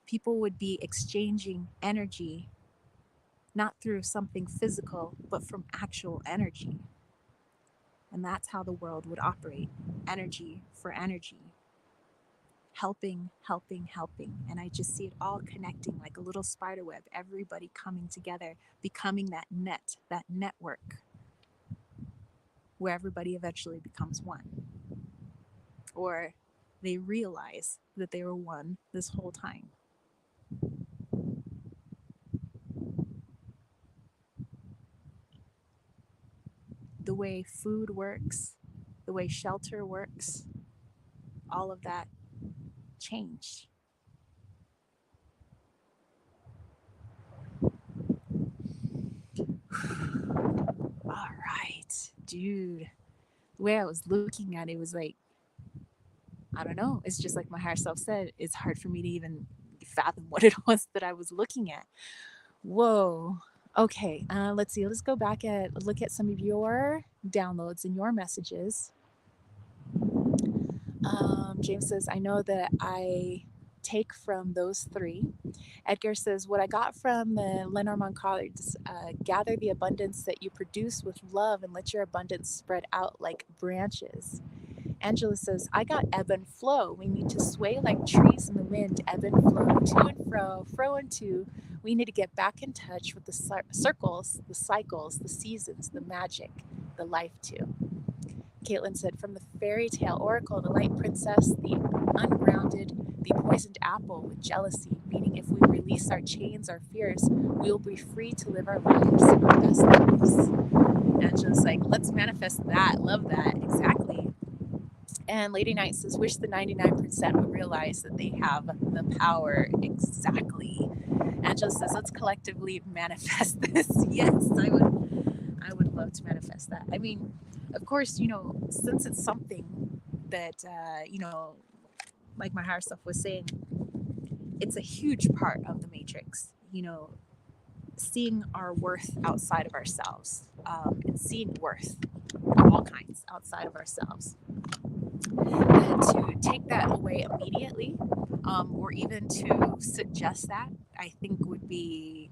People would be exchanging energy, not through something physical, but from actual energy. And that's how the world would operate, energy for energy. Helping, helping, helping. And I just see it all connecting like a little spider web, everybody coming together, becoming that net, that network, where everybody eventually becomes one. Or they realize that they were one this whole time. The way food works, the way shelter works, all of that changed. dude, the way I was looking at it was like, I don't know. It's just like my higher self said, it's hard for me to even fathom what it was that I was looking at. Whoa. Okay, let's see. Let's go back at look at some of your downloads and your messages. James says, I know that I take from those three. Edgar says, what I got from the Lenormand cards, gather the abundance that you produce with love and let your abundance spread out like branches. Angela says, I got ebb and flow. We need to sway like trees in the wind, ebb and flow, to and fro and to. We need to get back in touch with the circles, the cycles, the seasons, the magic, the life too. Caitlin said, from the fairy tale oracle, the light princess, the ungrounded, the poisoned apple with jealousy, meaning if we release our chains, our fears, we'll be free to live our lives, our best lives. Angela's like, let's manifest that. Love that. Exactly. And Lady Knight says, wish the 99% would realize that they have the power. Exactly. Angela says, let's collectively manifest this. Yes, I would love to manifest that. I mean, of course, since it's something that, like my higher self was saying, it's a huge part of the matrix, seeing our worth outside of ourselves, and seeing worth of all kinds outside of ourselves. And to take that away immediately, or even to suggest that, I think would be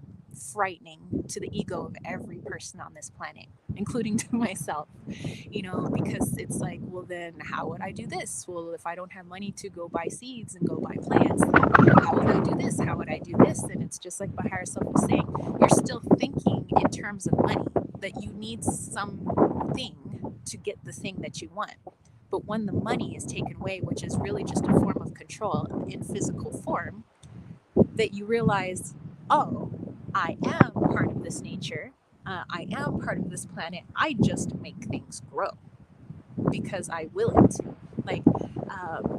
frightening to the ego of every person on this planet, including to myself, because it's like, well, then how would I do this? Well, if I don't have money to go buy seeds and go buy plants, then how would I do this? How would I do this? And it's just like my higher self was saying, you're still thinking in terms of money, that you need something to get the thing that you want. But when the money is taken away, which is really just a form of control in physical form, that you realize, oh, I am part of this nature. I am part of this planet. I just make things grow because I will it. Like,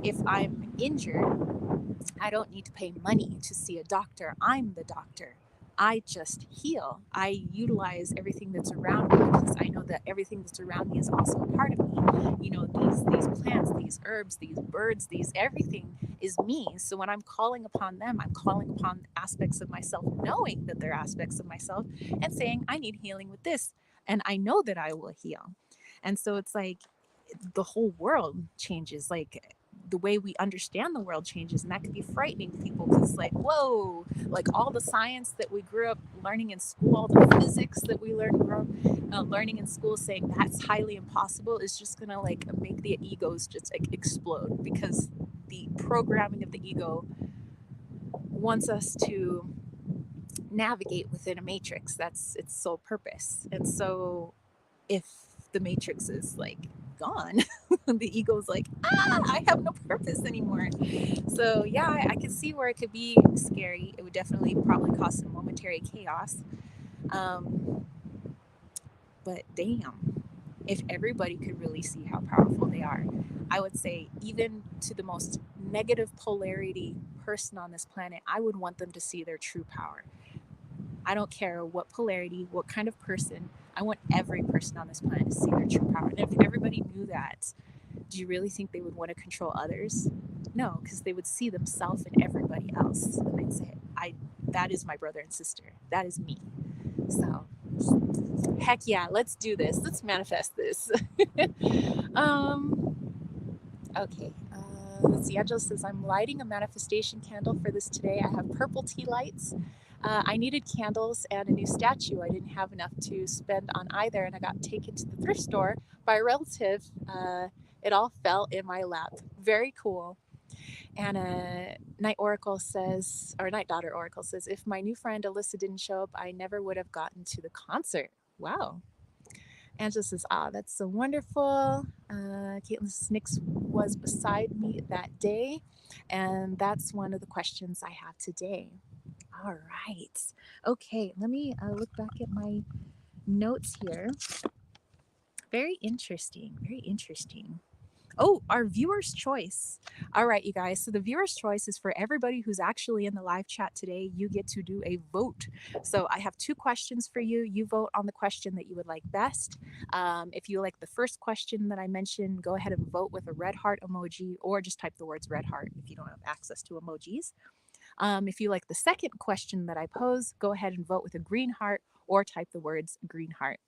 if I'm injured, I don't need to pay money to see a doctor. I'm the doctor. I just heal. I utilize everything that's around me because I know that everything that's around me is also a part of me. These plants, these herbs, these birds, these everything is me. So when I'm calling upon them, I'm calling upon aspects of myself, knowing that they're aspects of myself, and saying, I need healing with this. And I know that I will heal. And so it's like the whole world changes. Like the way we understand the world changes, and that can be frightening to people because, like, whoa, like all the science that we grew up learning in school, all the physics that we learning in school, saying that's highly impossible, is just gonna like make the egos just like explode, because the programming of the ego wants us to navigate within a matrix. That's its sole purpose. And so if the matrix is like gone, the ego's like, I have no purpose anymore. So yeah, I can see where it could be scary. It would definitely probably cause some momentary chaos. Um, but damn, if everybody could really see how powerful they are, I would say even to the most negative polarity person on this planet, I would want them to see their true power. I don't care what polarity, what kind of person. I want every person on this planet to see their true power. And if everybody knew that, do you really think they would want to control others? No, because they would see themselves in everybody else. And they'd say, that is my brother and sister. That is me. So, heck yeah, let's do this. Let's manifest this. um, okay. Let's see. Angela says, I'm lighting a manifestation candle for this today. I have purple tea lights. I needed candles and a new statue. I didn't have enough to spend on either, and I got taken to the thrift store by a relative. It all fell in my lap. Very cool. And Night Oracle says, or Night Daughter Oracle says, if my new friend Alyssa didn't show up, I never would have gotten to the concert. Wow. Angela says, that's so wonderful. Caitlin Snicks was beside me that day. And that's one of the questions I have today. All right. Okay, let me look back at my notes here. Very interesting. Very interesting. Oh, our viewer's choice. All right, you guys. So the viewer's choice is for everybody who's actually in the live chat today. You get to do a vote. So I have two questions for you. You vote on the question that you would like best. If you like the first question that I mentioned, go ahead and vote with a red heart emoji or just type the words red heart if you don't have access to emojis. If you like the second question that I pose, go ahead and vote with a green heart or type the words green heart.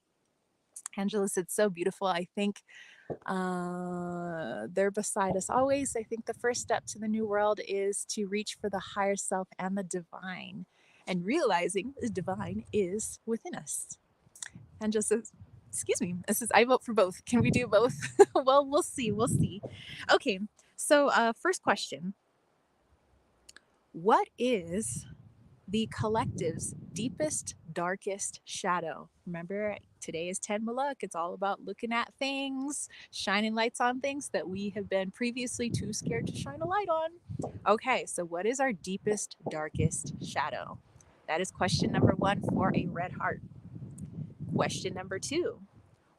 Angela said, so beautiful. I think they're beside us always. I think the first step to the new world is to reach for the higher self and the divine and realizing the divine is within us. And just says, excuse me, this is, I vote for both. Can we do both? Well, we'll see. We'll see. Okay. So, first question. What is the collective's deepest, darkest shadow? Remember, today is 10 Maluk. It's all about looking at things, shining lights on things that we have been previously too scared to shine a light on. Okay, so what is our deepest, darkest shadow? That is question number one for a red heart. Question number two.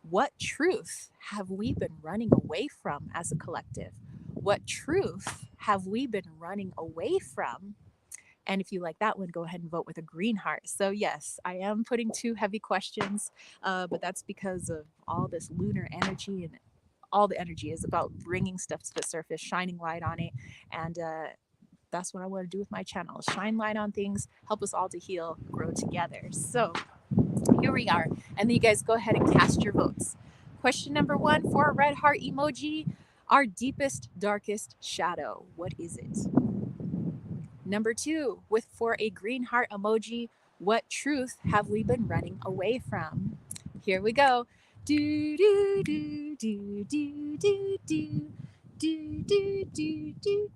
What truth have we been running away from as a collective? What truth have we been running away from? And if you like that one, go ahead and vote with a green heart. So, yes, I am putting two heavy questions, but that's because of all this lunar energy, and all the energy is about bringing stuff to the surface, shining light on it. And that's what I want to do with my channel, shine light on things, help us all to heal, grow together. So, here we are. And then you guys go ahead and cast your votes. Question number one for a red heart emoji, our deepest, darkest shadow. What is it? Number two, for a green heart emoji, what truth have we been running away from? Here we go. Do do do do do do do do do do do do.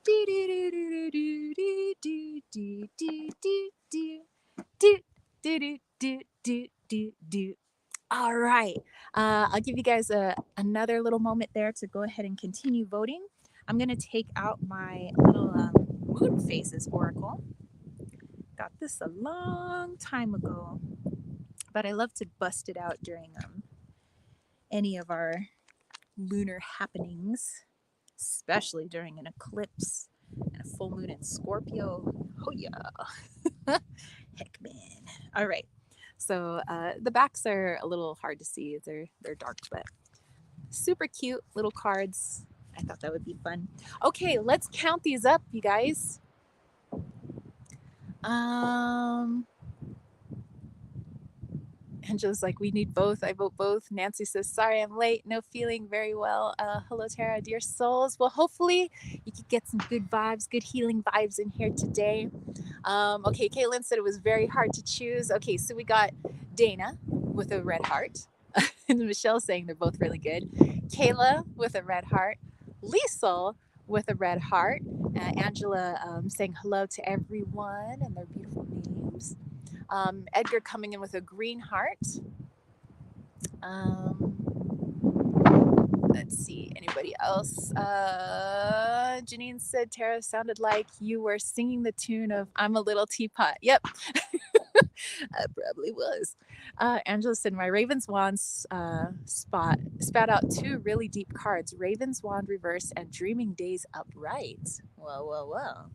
Do do do do do do do do do do do do do do do do. All right. I'll give you guys another little moment there to go ahead and continue voting. I'm going to take out my little moon phases oracle. Got this a long time ago, but I love to bust it out during any of our lunar happenings, especially during an eclipse and a full moon in Scorpio. Oh, yeah. Heck, man. All right. So the backs are a little hard to see. They're dark, but super cute little cards. I thought that would be fun. Okay, let's count these up, you guys. Angela's like, we need both. I vote both. Nancy says, sorry, I'm late. No feeling very well. Hello, Tara, dear souls. Well, hopefully you could get some good vibes, good healing vibes in here today. Okay, Caitlin said it was very hard to choose. Okay, so we got Dana with a red heart. And Michelle saying they're both really good. Kayla with a red heart. Liesel with a red heart. Angela saying hello to everyone and their beautiful names. Edgar coming in with a green heart. Let's see, anybody else? Janine said Tara sounded like you were singing the tune of I'm a Little Teapot. Yep. I probably was. Angela said my Raven's Wand spat out two really deep cards, Raven's Wand reverse and Dreaming Days upright. Well.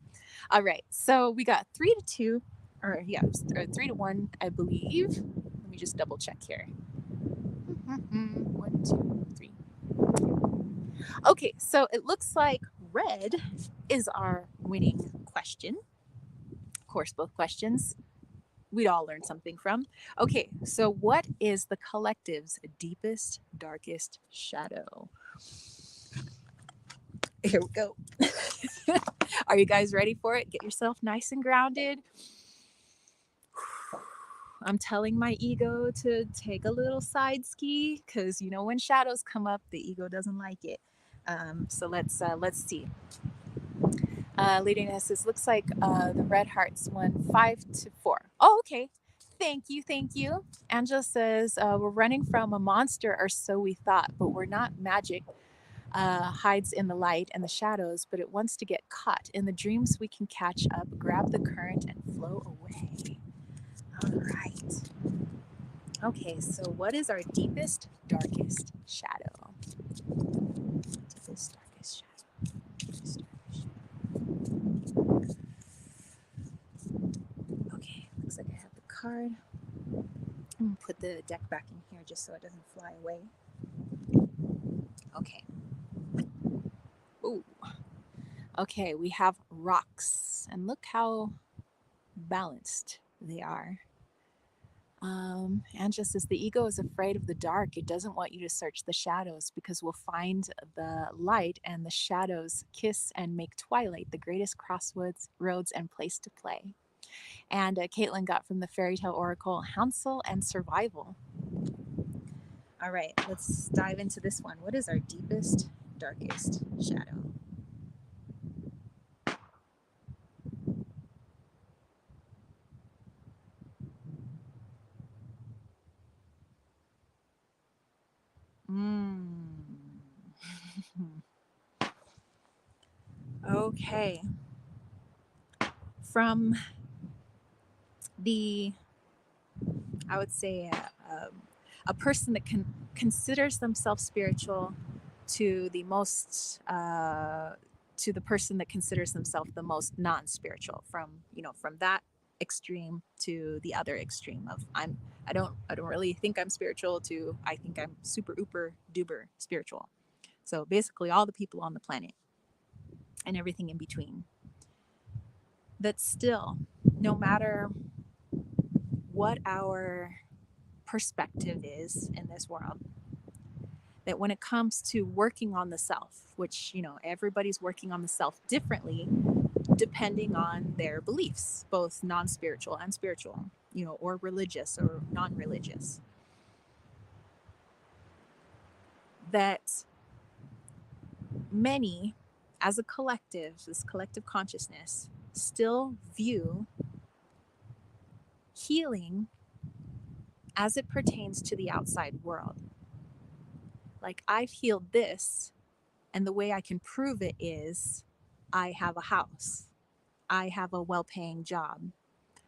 All right, so we got 3-2, or 3-1, I believe. Let me just double check here. 1, 2, 3. Okay, so it looks like red is our winning question. Of course, both questions we'd all learn something from. Okay, so what is the collective's deepest, darkest shadow? Here we go. Are you guys ready for it? Get yourself nice and grounded. I'm telling my ego to take a little side ski because you know when shadows come up, the ego doesn't like it. So let's see. Lady Nessus looks like the Red Hearts won 5-4. Oh, okay. Thank you. Angela says we're running from a monster, or so we thought, but we're not. Magic hides in the light and the shadows, but it wants to get caught. In the dreams, we can catch up, grab the current, and flow away. All right. Okay, so what is our deepest, darkest shadow? deck back in here just so it doesn't fly away. Okay. Ooh. Okay, we have rocks, and look how balanced they are. And just as the ego is afraid of the dark, it doesn't want you to search the shadows because we'll find the light and the shadows kiss and make twilight the greatest crossroads roads and place to play. And Caitlin got from the fairy tale oracle Hansel and Survival. All right, let's dive into this one. What is our deepest, darkest shadow? Mm. Okay. From the, I would say, a person that considers themselves spiritual to the most, to the person that considers themselves the most non-spiritual. From from that extreme to the other extreme of I don't really think I'm spiritual to I think I'm super uber duper spiritual. So basically, all the people on the planet and everything in between. That still, no matter what our perspective is in this world, that when it comes to working on the self, which, everybody's working on the self differently depending on their beliefs, both non spiritual and spiritual, or religious or non religious, that many, as a collective, this collective consciousness, still view healing as it pertains to the outside world. Like, I've healed this, and the way I can prove it is I have a house, I have a well paying job,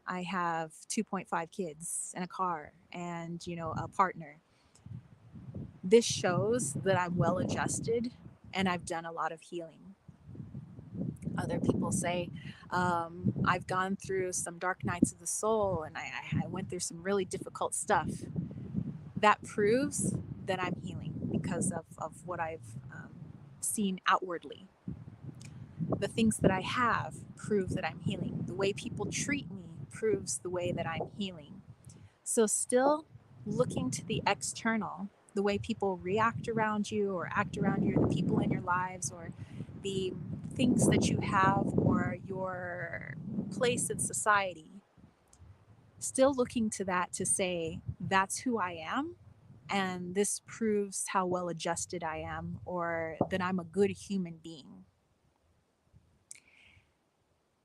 I have 2.5 kids and a car and, a partner. This shows that I'm well adjusted and I've done a lot of healing. Other people say, I've gone through some dark nights of the soul and I went through some really difficult stuff. That proves that I'm healing because of what I've seen outwardly. The things that I have prove that I'm healing. The way people treat me proves the way that I'm healing. So, still looking to the external, the way people react around you or act around you, the people in your lives, or the things that you have, or your place in society, still looking to that to say, that's who I am. And this proves how well adjusted I am, or that I'm a good human being.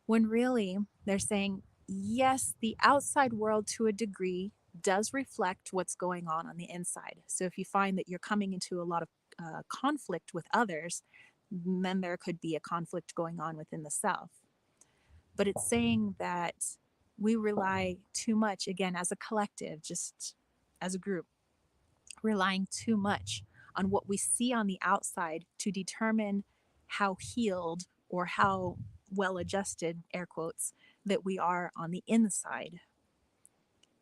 When really they're saying, yes, the outside world to a degree does reflect what's going on the inside. So if you find that you're coming into a lot of conflict with others, then there could be a conflict going on within the self. But it's saying that we rely too much, again, as a collective, just as a group, relying too much on what we see on the outside to determine how healed or how well adjusted, air quotes, that we are on the inside.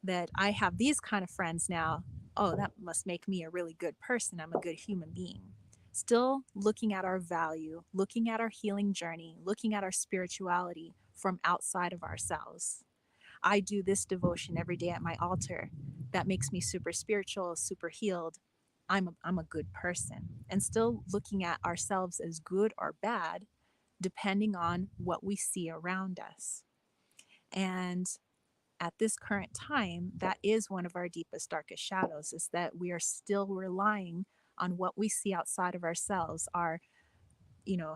That I have these kind of friends now, oh, that must make me a really good person. I'm a good human being. Still looking at our value, looking at our healing journey, looking at our spirituality from outside of ourselves. I do this devotion every day at my altar. That makes me super spiritual, super healed. I'm a good person. And still looking at ourselves as good or bad, depending on what we see around us. And at this current time, that is one of our deepest, darkest shadows, is that we are still relying on what we see outside of ourselves, our,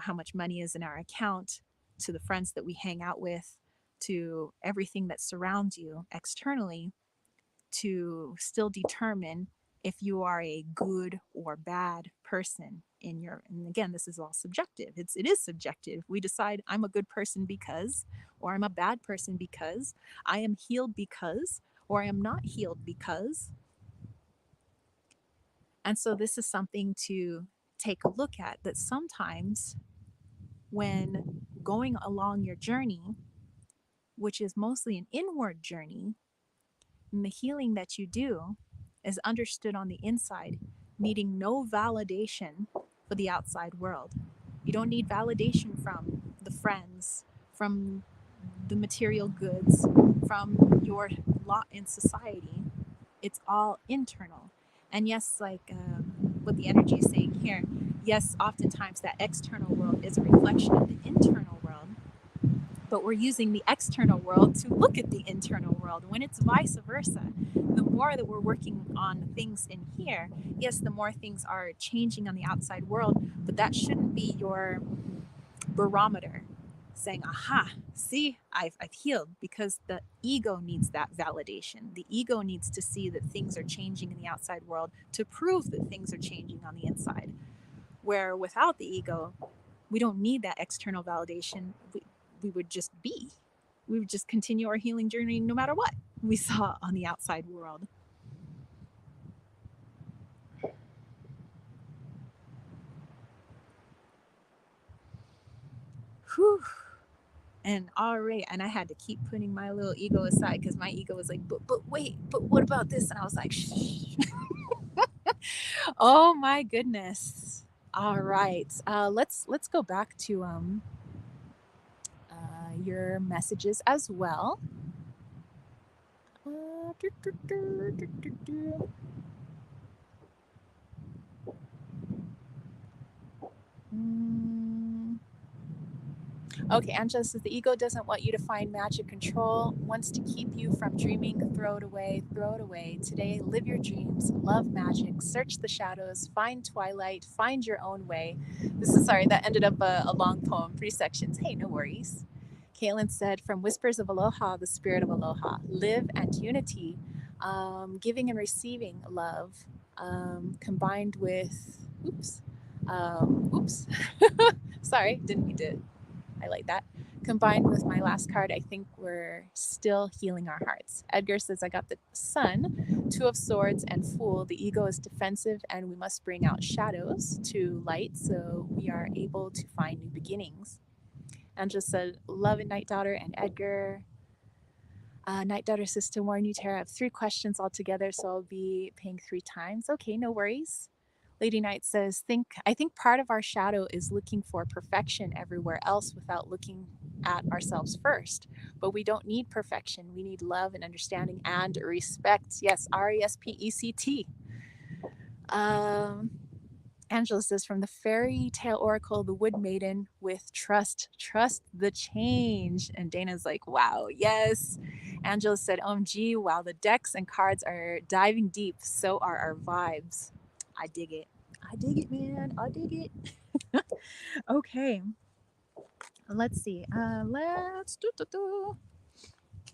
how much money is in our account, to the friends that we hang out with, to everything that surrounds you externally, to still determine if you are a good or bad person in your, and again, this is all subjective. It is subjective. We decide I'm a good person because, or I'm a bad person because, I am healed because, or I am not healed because. And so this is something to take a look at, that sometimes when going along your journey, which is mostly an inward journey, and the healing that you do, is understood on the inside, needing no validation for the outside world. You don't need validation from the friends, from the material goods, from your lot in society. It's all internal. And yes, like what the energy is saying here, yes, oftentimes that external world is a reflection of the internal world, but we're using the external world to look at the internal world when it's vice versa. The more that we're working on things in here, yes, the more things are changing on the outside world, but that shouldn't be your barometer saying, aha, see, I've healed, because the ego needs that validation. The ego needs to see that things are changing in the outside world to prove that things are changing on the inside. Where without the ego, we don't need that external validation. We would just be. We would just continue our healing journey no matter what we saw on the outside world. Whew. And all right, and I had to keep putting my little ego aside because my ego was like, but wait, but what about this? And I was like, shh. Oh my goodness. All right, let's go back to your messages as well. Okay, Angela says the ego doesn't want you to find magic control, wants to keep you from dreaming. Throw it away, throw it away. Today, live your dreams, love magic, search the shadows, find twilight, find your own way. This is, sorry, that ended up a long poem, 3 sections. Hey, no worries. Caitlin said, from whispers of aloha, the spirit of aloha, live and unity, giving and receiving love, combined with, oops, sorry, didn't mean to highlight that. Combined with my last card, I think we're still healing our hearts. Edgar says, I got the Sun, 2 of Swords, and Fool. The ego is defensive, and we must bring out shadows to light so we are able to find new beginnings. Angela said, love and Night Daughter, and Edgar. Night Daughter says, to warn you, Tara, I have 3 questions altogether, so I'll be paying 3 times. Okay, no worries. Lady Knight says, I think part of our shadow is looking for perfection everywhere else without looking at ourselves first. But we don't need perfection. We need love and understanding and respect. Yes, RESPECT. Angela says, from the fairy tale oracle, the wood maiden, with trust the change. And Dana's like, wow, yes. Angela said, OMG, wow, the decks and cards are diving deep. So are our vibes. I dig it. I dig it, man. I dig it. Okay. Let's see. Let's do.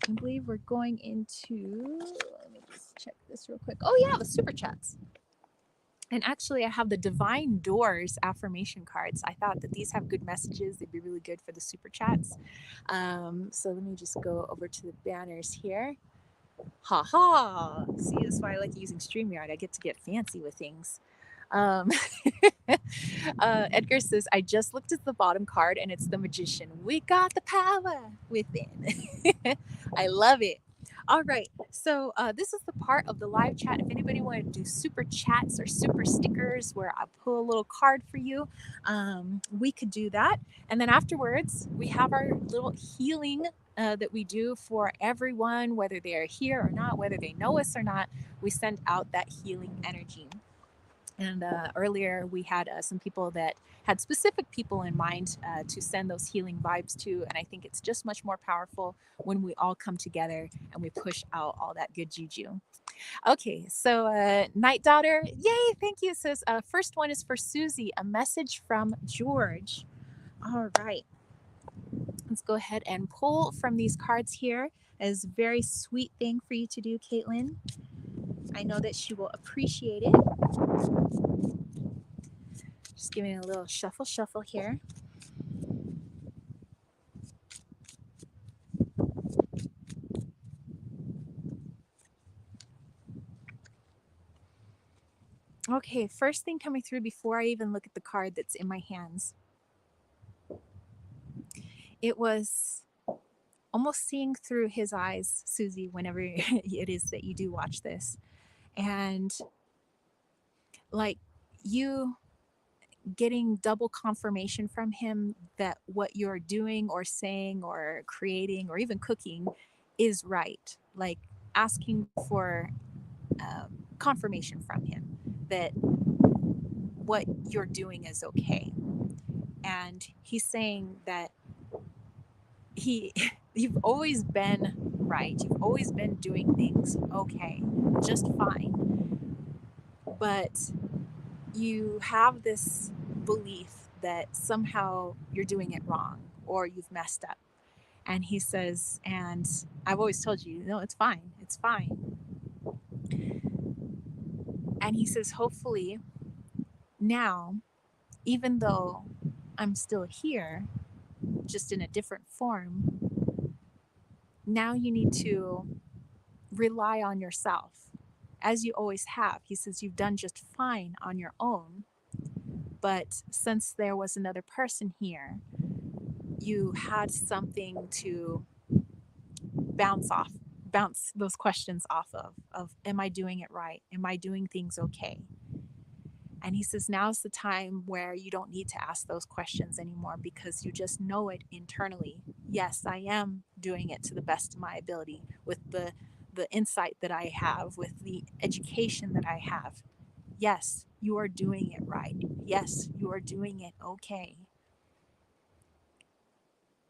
I believe we're going into, let me just check this real quick. Oh yeah, the super chats. And actually, I have the Divine Doors affirmation cards. I thought that these have good messages. They'd be really good for the super chats. So let me just go over to the banners here. Ha ha! See, that's why I like using StreamYard. I get to get fancy with things. Edgar says, I just looked at the bottom card and it's the Magician. We got the power within. I love it. All right, so this is the part of the live chat. If anybody wanted to do super chats or super stickers where I pull a little card for you, we could do that. And then afterwards, we have our little healing that we do for everyone, whether they are here or not, whether they know us or not. We send out that healing energy. And earlier we had some people that had specific people in mind to send those healing vibes to. And I think it's just much more powerful when we all come together and we push out all that good juju. Okay, so Night Daughter, yay, thank you. It says, first one is for Susie, a message from George. All right, let's go ahead and pull from these cards here. It's a very sweet thing for you to do, Caitlin. I know that she will appreciate it. Just giving it a little shuffle here. Okay, first thing coming through before I even look at the card that's in my hands. It was almost seeing through his eyes, Susie, whenever it is that you do watch this. And like you getting double confirmation from him that what you're doing or saying or creating or even cooking is right. Like asking for confirmation from him that what you're doing is okay. And he's saying that he you've always been right, you've always been doing things okay, just fine, but you have this belief that somehow you're doing it wrong or you've messed up. And he says, and I've always told you, no, it's fine, it's fine. And he says, hopefully now, even though I'm still here, just in a different form, now you need to rely on yourself as you always have. He says, you've done just fine on your own. But since there was another person here, you had something to bounce those questions off of am I doing it right? Am I doing things okay? And he says, now's the time where you don't need to ask those questions anymore because you just know it internally. Yes, I am doing it to the best of my ability with the insight that I have, with the education that I have. Yes, you are doing it right. Yes, you are doing it okay.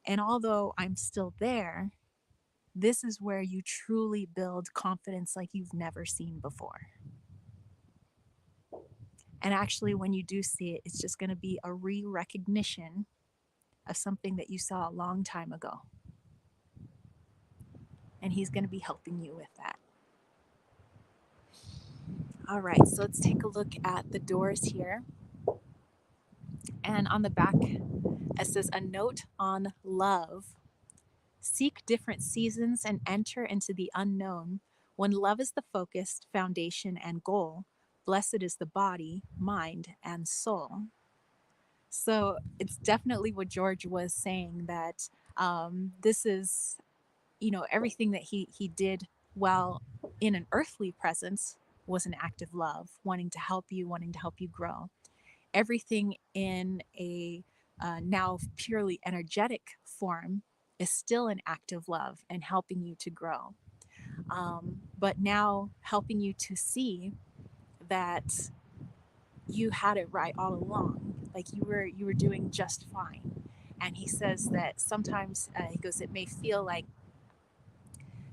And although I'm still there, this is where you truly build confidence like you've never seen before. And actually, when you do see it, it's just going to be a re-recognition of something that you saw a long time ago. And he's going to be helping you with that. All right, so let's take a look at the doors here. And on the back, it says a note on love. Seek different seasons and enter into the unknown. When love is the focused foundation and goal, blessed is the body, mind, and soul. So it's definitely what George was saying, that this is, everything that he did while in an earthly presence was an act of love, wanting to help you grow. Everything in a now purely energetic form is still an act of love and helping you to grow. But now helping you to see that you had it right all along, like you were doing just fine. And he says that sometimes he goes, it may feel like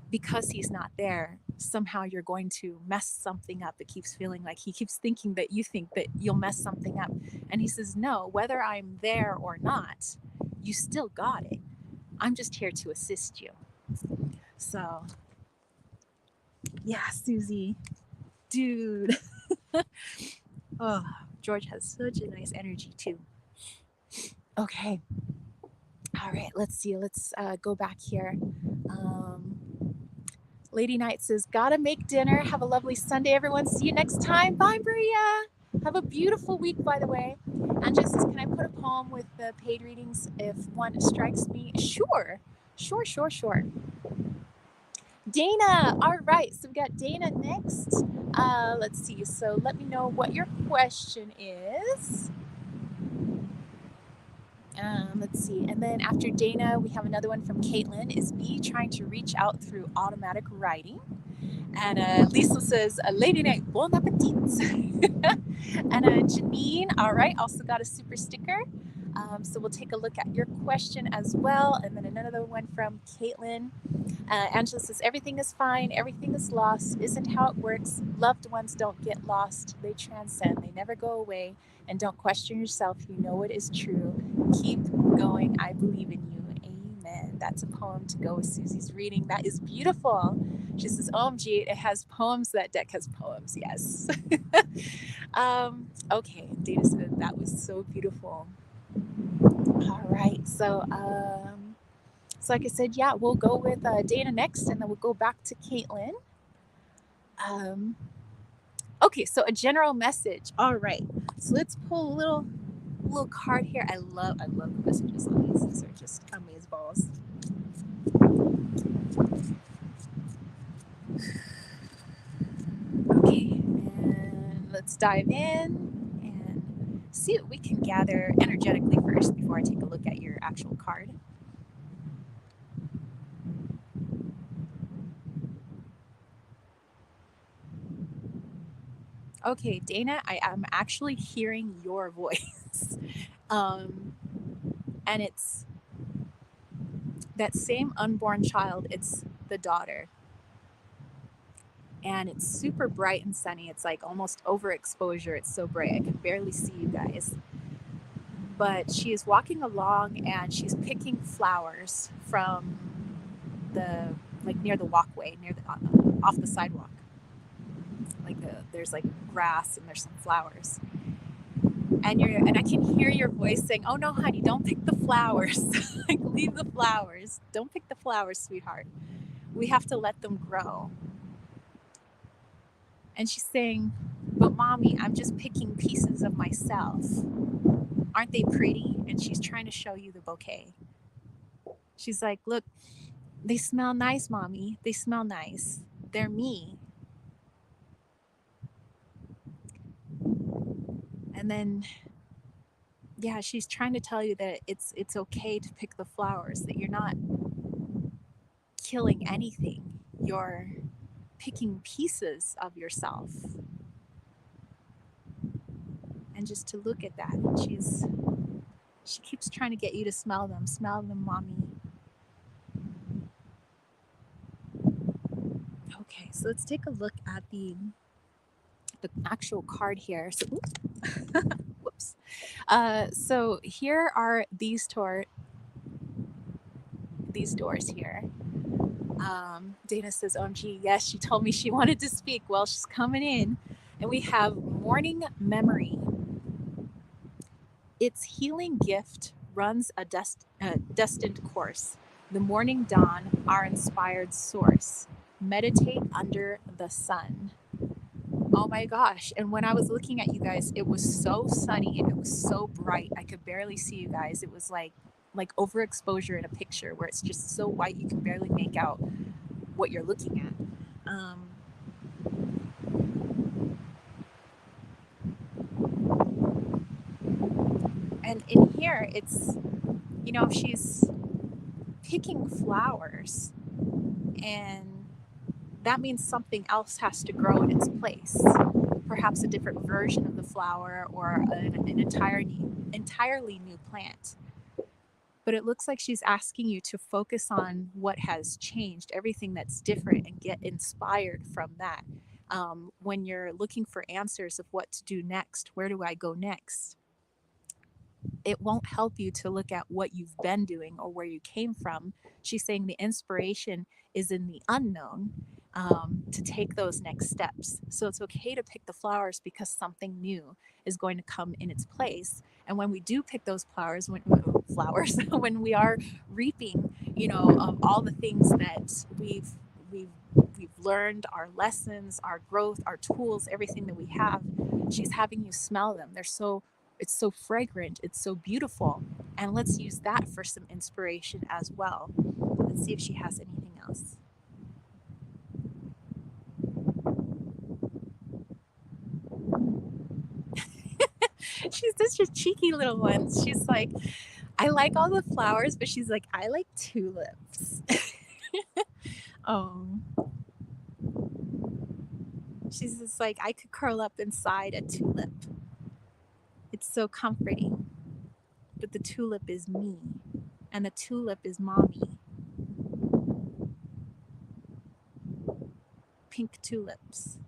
because he's not there, somehow you're going to mess something up. It keeps feeling like he keeps thinking that you think that you'll mess something up. And he says, no, whether I'm there or not, you still got it. I'm just here to assist you. So, yeah, Susie, dude. Oh, George has such a nice energy too. Okay. All right, let's see. Let's go back here. Lady Knight says, gotta make dinner. Have a lovely Sunday, everyone. See you next time. Bye, Bria. Have a beautiful week, by the way. Angela says, can I put a poem with the paid readings if one strikes me? Sure. Sure. Dana. All right. So we got Dana next. Let's see. So let me know what your question is. Let's see. And then after Dana, we have another one from Caitlin. Is me trying to reach out through automatic writing? And Lisa says, Lady Night, bon appetit. And Janine, all right, also got a super sticker. So we'll take a look at your question as well. And then another one from Caitlin. Angela says, everything is fine. Everything is lost. Isn't how it works. Loved ones don't get lost. They transcend. They never go away. And don't question yourself. You know it is true. Keep going. I believe in you. Amen. That's a poem to go with Susie's reading. That is beautiful. She says, OMG, it has poems. That deck has poems. Yes. Okay. Dana said that was so beautiful. All right. So like I said, yeah, we'll go with Dana next, and then we'll go back to Caitlin. Okay, so a general message. All right. So let's pull a little card here. I love the messages on these. These are just amazeballs. Okay. let's dive in and see what we can gather energetically first before I take a look at your actual card. Okay, Dana, I am actually hearing your voice. um, and it's that same unborn child, it's the daughter. And it's super bright and sunny. It's like almost overexposure. It's so bright. I can barely see you guys. But she is walking along and she's picking flowers from the, like near the walkway, near the, off the sidewalk. Like there's like grass and there's some flowers. And I can hear your voice saying, "Oh no, honey, don't pick the flowers. Like leave the flowers. Don't pick the flowers, sweetheart. We have to let them grow." And she's saying, "But mommy, I'm just picking pieces of myself. Aren't they pretty?" And she's trying to show you the bouquet. She's like, "Look, they smell nice, mommy. They smell nice. They're me." And then yeah, she's trying to tell you that it's okay to pick the flowers, that you're not killing anything. You're picking pieces of yourself. And just to look at that, and she keeps trying to get you to smell them. Smell them, mommy. Okay, so let's take a look at the actual card here. So, whoops. So here are these doors here. Dana says, "OMG, yes, she told me she wanted to speak." Well, she's coming in, and we have morning memory. Its healing gift runs a destined course. The morning dawn, our inspired source. Meditate under the sun. Oh my gosh. And when I was looking at you guys, it was so sunny and it was so bright. I could barely see you guys. It was like overexposure in a picture where it's just so white you can barely make out what you're looking at. And in here, it's, she's picking flowers, and that means something else has to grow in its place. Perhaps a different version of the flower or an entirely new plant. But it looks like she's asking you to focus on what has changed, everything that's different, and get inspired from that. When you're looking for answers of what to do next, where do I go next? It won't help you to look at what you've been doing or where you came from. She's saying the inspiration is in the unknown, to take those next steps. So it's okay to pick the flowers because something new is going to come in its place. And when we do pick those flowers, when we are reaping, of all the things that we've learned, our lessons, our growth, our tools, everything that we have, she's having you smell them. It's so fragrant, it's so beautiful, and let's use that for some inspiration as well. Let's see if she has anything else. She's such a cheeky little one. She's like, "I like all the flowers," but she's like, "I like tulips." Oh, she's just like, "I could curl up inside a tulip. It's so comforting." But the tulip is me, and the tulip is mommy. Pink tulips.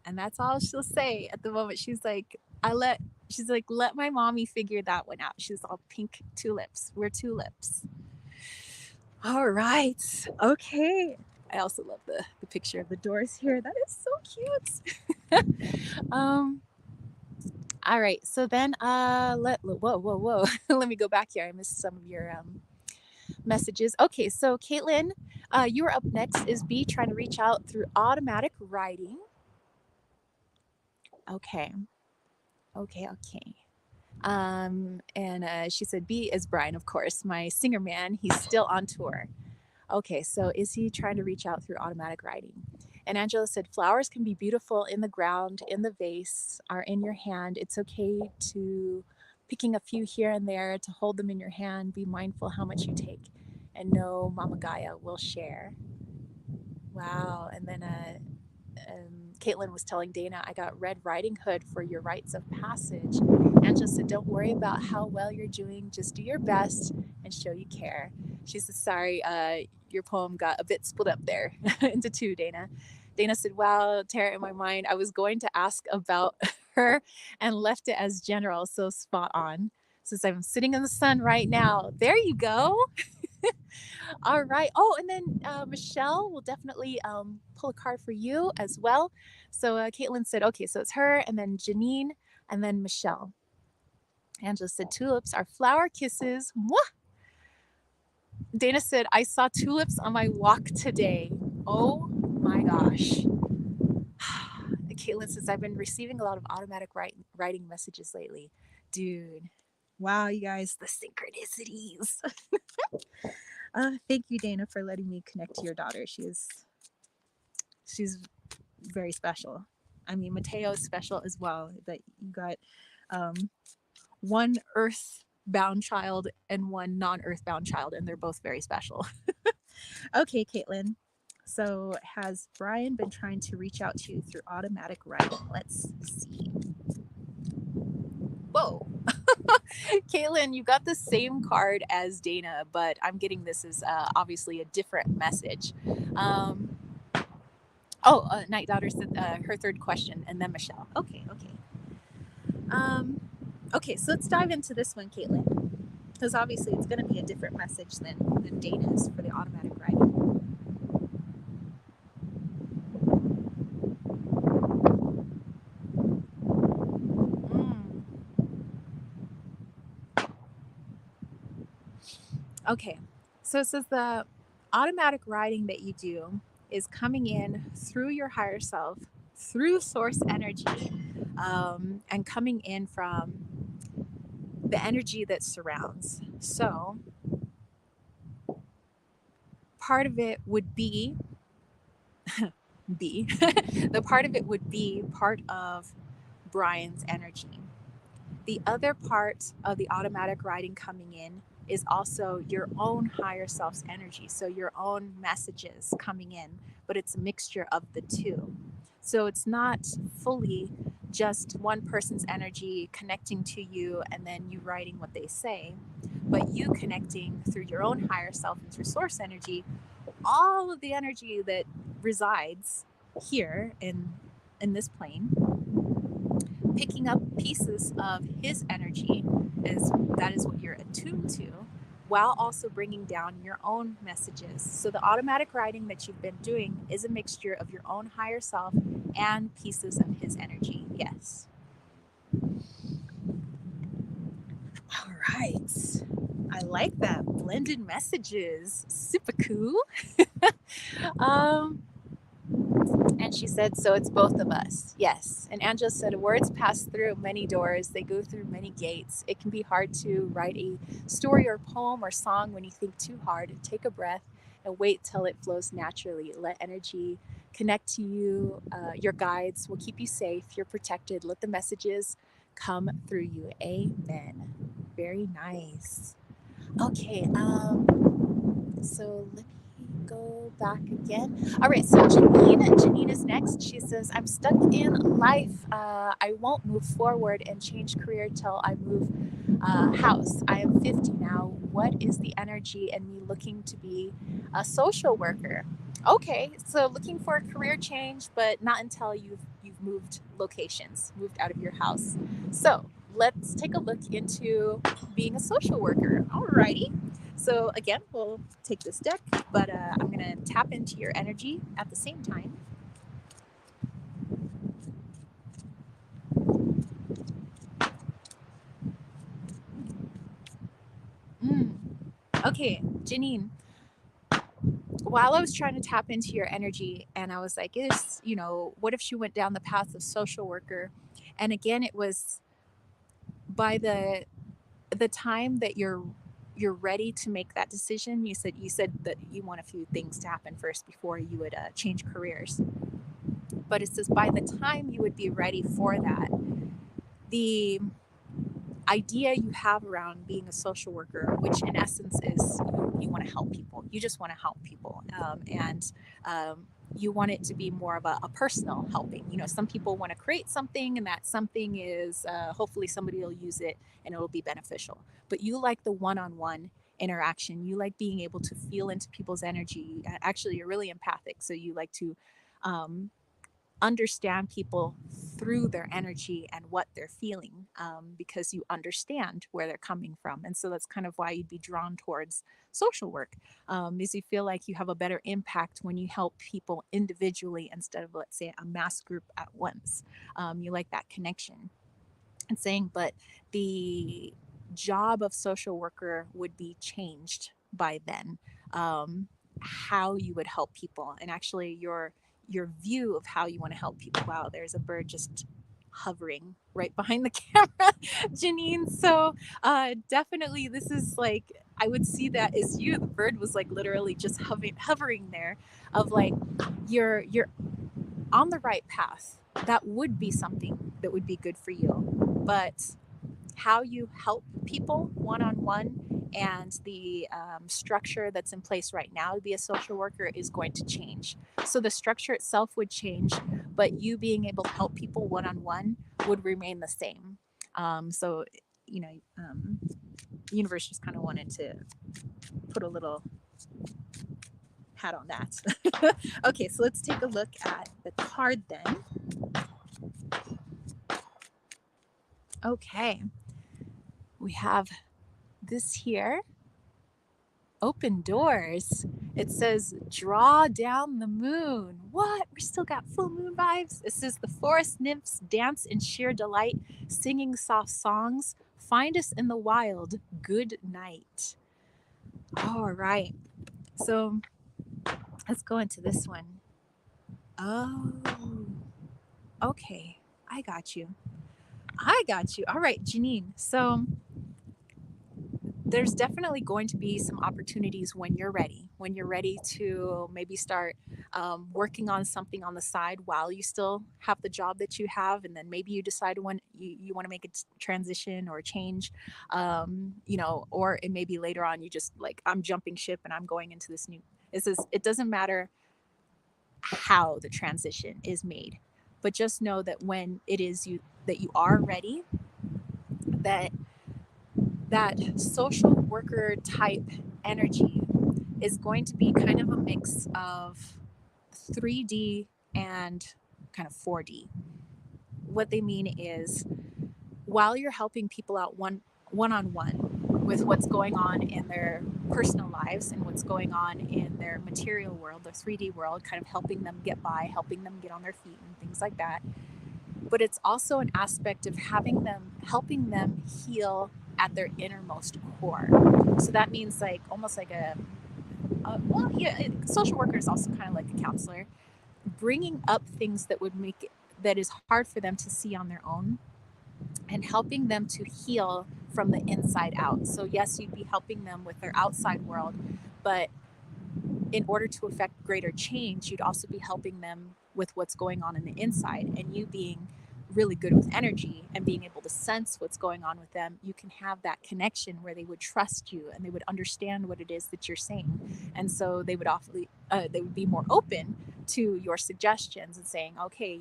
And that's all she'll say at the moment. She's like, "Let my mommy figure that one out." She's all pink tulips. We're tulips. All right. Okay. I also love the picture of the doors here. That is so cute. All right. So then whoa. Let me go back here. I missed some of your messages. Okay, so Caitlin, you're up next. Is B trying to reach out through automatic writing? Okay. Okay. And she said B is Brian, of course, my singer man. He's still on tour. Okay, so is he trying to reach out through automatic writing? And Angela said, flowers can be beautiful in the ground, in the vase, or in your hand. It's okay to picking a few here and there to hold them in your hand. Be mindful how much you take, and know Mama Gaia will share. Wow. And then Caitlin was telling Dana, I got Red Riding Hood for your rites of passage. Angela said, don't worry about how well you're doing. Just do your best and show you care. She said, sorry, your poem got a bit split up there into two, Dana. Dana said, wow, Tara, in my mind, I was going to ask about her and left it as general. So spot on. Since I'm sitting in the sun right now. There you go. All right. Oh, and then Michelle will definitely pull a card for you as well. So Caitlin said, okay, so it's her, and then Janine, and then Michelle. Angela said, tulips are flower kisses. Mwah! Dana said, I saw tulips on my walk today. Oh my gosh. Caitlin says, I've been receiving a lot of automatic writing messages lately. Dude, wow, you guys, the synchronicities. Thank you, Dana, for letting me connect to your daughter. She's very special. I mean, Mateo is special as well. That you got one earth-bound child and one non-earth-bound child, and they're both very special. Okay, Caitlin. So has Brian been trying to reach out to you through automatic writing? Let's see. Whoa. Caitlin, you got the same card as Dana, but I'm getting this as obviously a different message. Night Daughter said her third question, and then Michelle. Okay. Okay, so let's dive into this one, Caitlin, because obviously it's going to be a different message than Dana's for the automatic writing. Mm. Okay, so it says the automatic writing that you do is coming in through your higher self, through source energy, and coming in from the energy that surrounds. So part of it would be the part of it would be part of Brian's energy. The other part of the automatic writing coming in is also your own higher self's energy. So your own messages coming in, but it's a mixture of the two. So it's not fully just one person's energy connecting to you and then you writing what they say, but you connecting through your own higher self and through source energy, all of the energy that resides here in this plane, picking up pieces of his energy, is that is what you're attuned to, while also bringing down your own messages. So the automatic writing that you've been doing is a mixture of your own higher self and pieces of his energy. Yes. All right. I like that. Blended messages. Super cool. um And she said, so it's both of us. Yes. And Angela said, words pass through many doors. They go through many gates. It can be hard to write a story or poem or song when you think too hard. Take a breath and wait till it flows naturally. Let energy connect to you. Your guides will keep you safe. You're protected. Let the messages come through you. Amen. Very nice. Okay. So let me go back again. All right, so Janine is next. She says, I'm stuck in life. I won't move forward and change career till I move house. I am 50 now. What is the energy in me looking to be a social worker? Okay, so looking for a career change, but not until you've moved locations, moved out of your house. So let's take a look into being a social worker. Alrighty. So again, we'll take this deck, but I'm gonna tap into your energy at the same time. Okay, Janine, while I was trying to tap into your energy and I was like, what if she went down the path of social worker? And again, it was by the time that you're you're ready to make that decision. You said that you want a few things to happen first before you would change careers. But it says by the time you would be ready for that, the idea you have around being a social worker, which in essence is you want to help people. You just want to help people, and you want it to be more of a personal helping. Some people want to create something, and that something is hopefully somebody will use it and it'll be beneficial. But you like the one-on-one interaction. You like being able to feel into people's energy. Actually, you're really empathic, so you like to um, understand people through their energy and what they're feeling, because you understand where they're coming from. And so that's kind of why you'd be drawn towards social work, is you feel like you have a better impact when you help people individually instead of, let's say, a mass group at once. You like that connection. And saying, but the job of social worker would be changed by then. Um, how you would help people, and actually your view of how you want to help people. Wow, there's a bird just hovering right behind the camera, Janine. So definitely, this is like I would see that as you. The bird was like literally just hovering there, of like you're on the right path. That would be something that would be good for you. But how you help people one on one and the structure that's in place right now to be a social worker is going to change. So the structure itself would change, but you being able to help people one on one would remain the same. So, you know, um, the universe just kind of wanted to put a little hat on that. Okay, so let's take a look at the card then. Okay, we have this here, open doors. It says draw down the moon. What? We still got full moon vibes. It says the forest nymphs dance in sheer delight, singing soft songs. Find us in the wild. Good night. All right. So let's go into this one. Oh, okay. I got you. I got you. All right, Janine. So there's definitely going to be some opportunities when you're ready to maybe start working on something on the side while you still have the job that you have, and then maybe you decide when you want to make a transition or a change, or it may be later on you just like, I'm jumping ship and I'm going into this new. It doesn't matter how the transition is made, but just know that when it is you that you are ready, that that social worker type energy is going to be kind of a mix of 3D and kind of 4D. What they mean is, while you're helping people out one on one with what's going on in their personal lives and what's going on in their material world, their 3D world, kind of helping them get by, helping them get on their feet and things like that. But it's also an aspect of helping them heal at their innermost core. So that means like almost like social worker is also kind of like a counselor, bringing up things that is hard for them to see on their own, and helping them to heal from the inside out. So yes, you'd be helping them with their outside world, but in order to affect greater change, you'd also be helping them with what's going on in the inside. And you being really good with energy and being able to sense what's going on with them, you can have that connection where they would trust you and they would understand what it is that you're saying. And so they would be more open to your suggestions and saying, okay,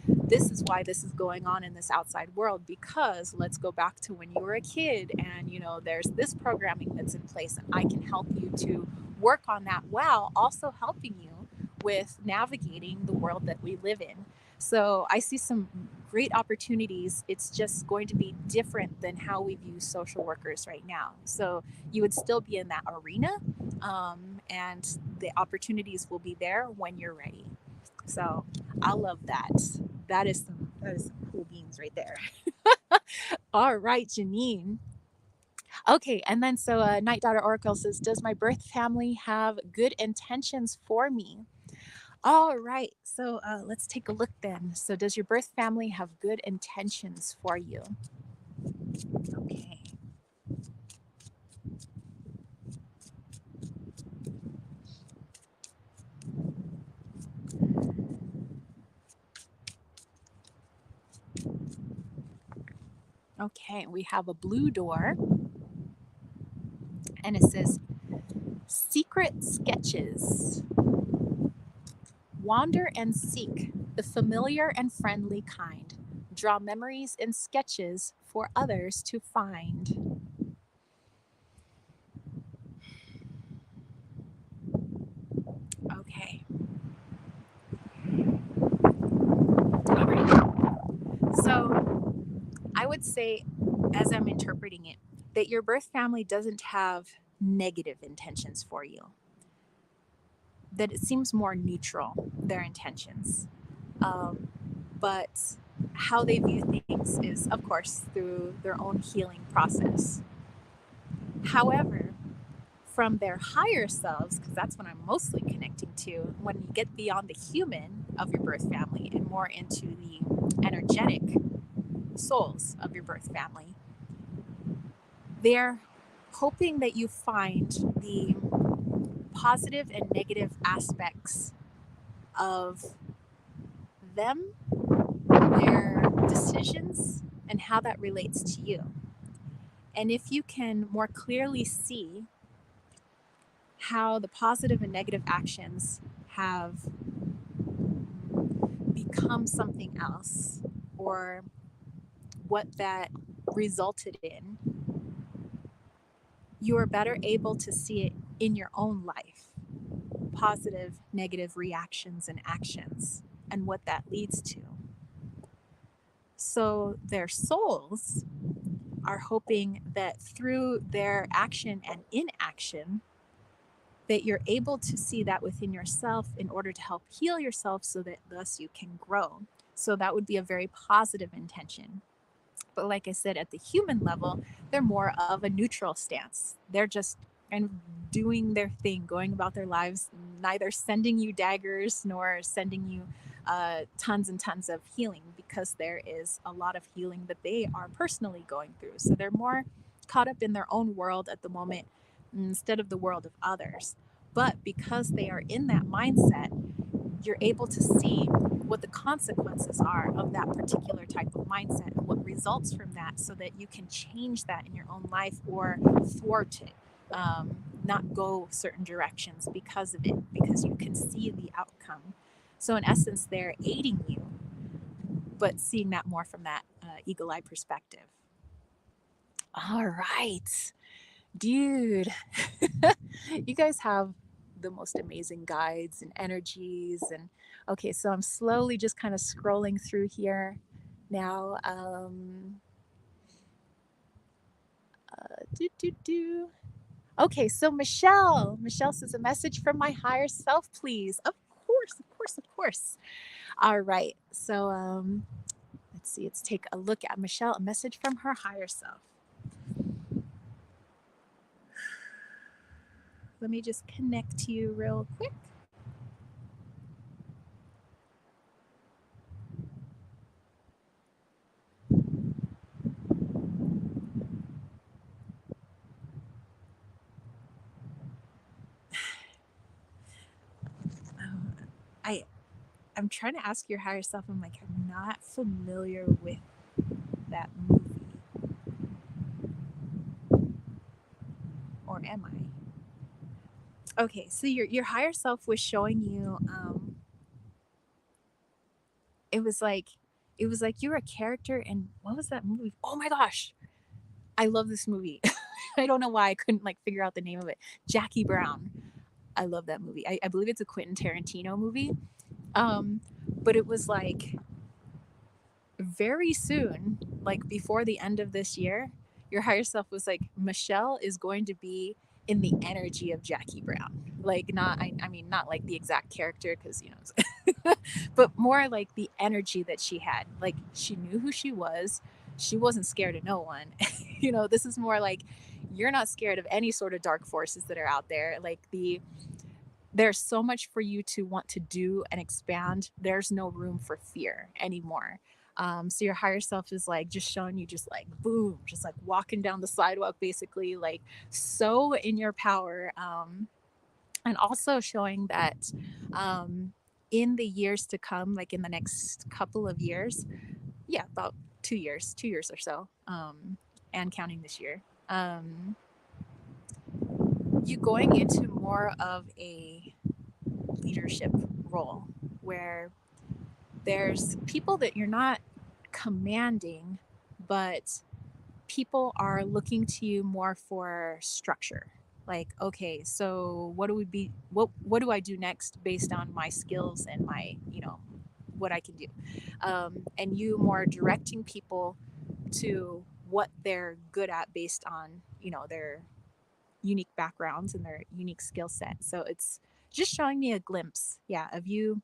this is why this is going on in this outside world, because let's go back to when you were a kid, and there's this programming that's in place, and I can help you to work on that while also helping you with navigating the world that we live in. So I see some great opportunities. It's just going to be different than how we view social workers right now. So you would still be in that arena, and the opportunities will be there when you're ready. So I love that. That is some cool beans right there. All right, Janine. Okay, and then so Night Daughter Oracle says, does my birth family have good intentions for me? All right, so let's take a look then. So does your birth family have good intentions for you? Okay. Okay, we have a blue door, and it says secret sketches. Wander and seek the familiar and friendly kind. Draw memories and sketches for others to find. Okay, all right. So I would say, as I'm interpreting it, that your birth family doesn't have negative intentions for you, that it seems more neutral, their intentions. Um, but how they view things is, of course, through their own healing process. However, from their higher selves, because that's what I'm mostly connecting to, when you get beyond the human of your birth family and more into the energetic souls of your birth family, they're hoping that you find the positive and negative aspects of them, their decisions, and how that relates to you. And if you can more clearly see how the positive and negative actions have become something else, or what that resulted in, you are better able to see it in your own life, positive, negative reactions and actions, and what that leads to. So their souls are hoping that through their action and inaction, that you're able to see that within yourself in order to help heal yourself so that thus you can grow. So that would be a very positive intention. But like I said, at the human level, they're more of a neutral stance. They're just kind of doing their thing, going about their lives, neither sending you daggers nor sending you tons and tons of healing, because there is a lot of healing that they are personally going through. So they're more caught up in their own world at the moment instead of the world of others. But because they are in that mindset, you're able to see what the consequences are of that particular type of mindset and what results from that, so that you can change that in your own life or thwart it, not go certain directions because of it, because you can see the outcome. So, in essence, they're aiding you, but seeing that more from that eagle eye perspective. All right, dude. You guys have the most amazing guides and energies. And okay, so I'm slowly just kind of scrolling through here now. Do, do, do. Okay, so Michelle says, a message from my higher self, please. Of course, of course, of course. All right, so let's see, let's take a look at Michelle, a message from her higher self. Let me just connect to you real quick. Um, I I'm trying to ask your higher self. I'm like, I'm not familiar with that movie, or am I? Okay, so your higher self was showing you. It was like, it was like you were a character in, what was that movie? Oh my gosh, I love this movie. I don't know why I couldn't like figure out the name of it. Jackie Brown. I love that movie. I believe it's a Quentin Tarantino movie. But it was like very soon, like before the end of this year, your higher self was like, Michelle is going to be in the energy of Jackie Brown. Like, not, I mean, not like the exact character, because, you know, but more like the energy that she had. Like, she knew who she was. She wasn't scared of no one. You know, this is more like, you're not scared of any sort of dark forces that are out there. Like, there's so much for you to want to do and expand. There's no room for fear anymore. So your higher self is like just showing you, just like boom, just like walking down the sidewalk, basically, like so in your power. And also showing that in the years to come, like in the next couple of years, yeah, about 2 years or so, and counting this year. You going into more of a leadership role where there's people that you're not commanding, but people are looking to you more for structure. Like, okay, so what do I do next based on my skills and my, what I can do? And you more directing people to what they're good at based on, their unique backgrounds and their unique skill set. So it's just showing me a glimpse, yeah, of you.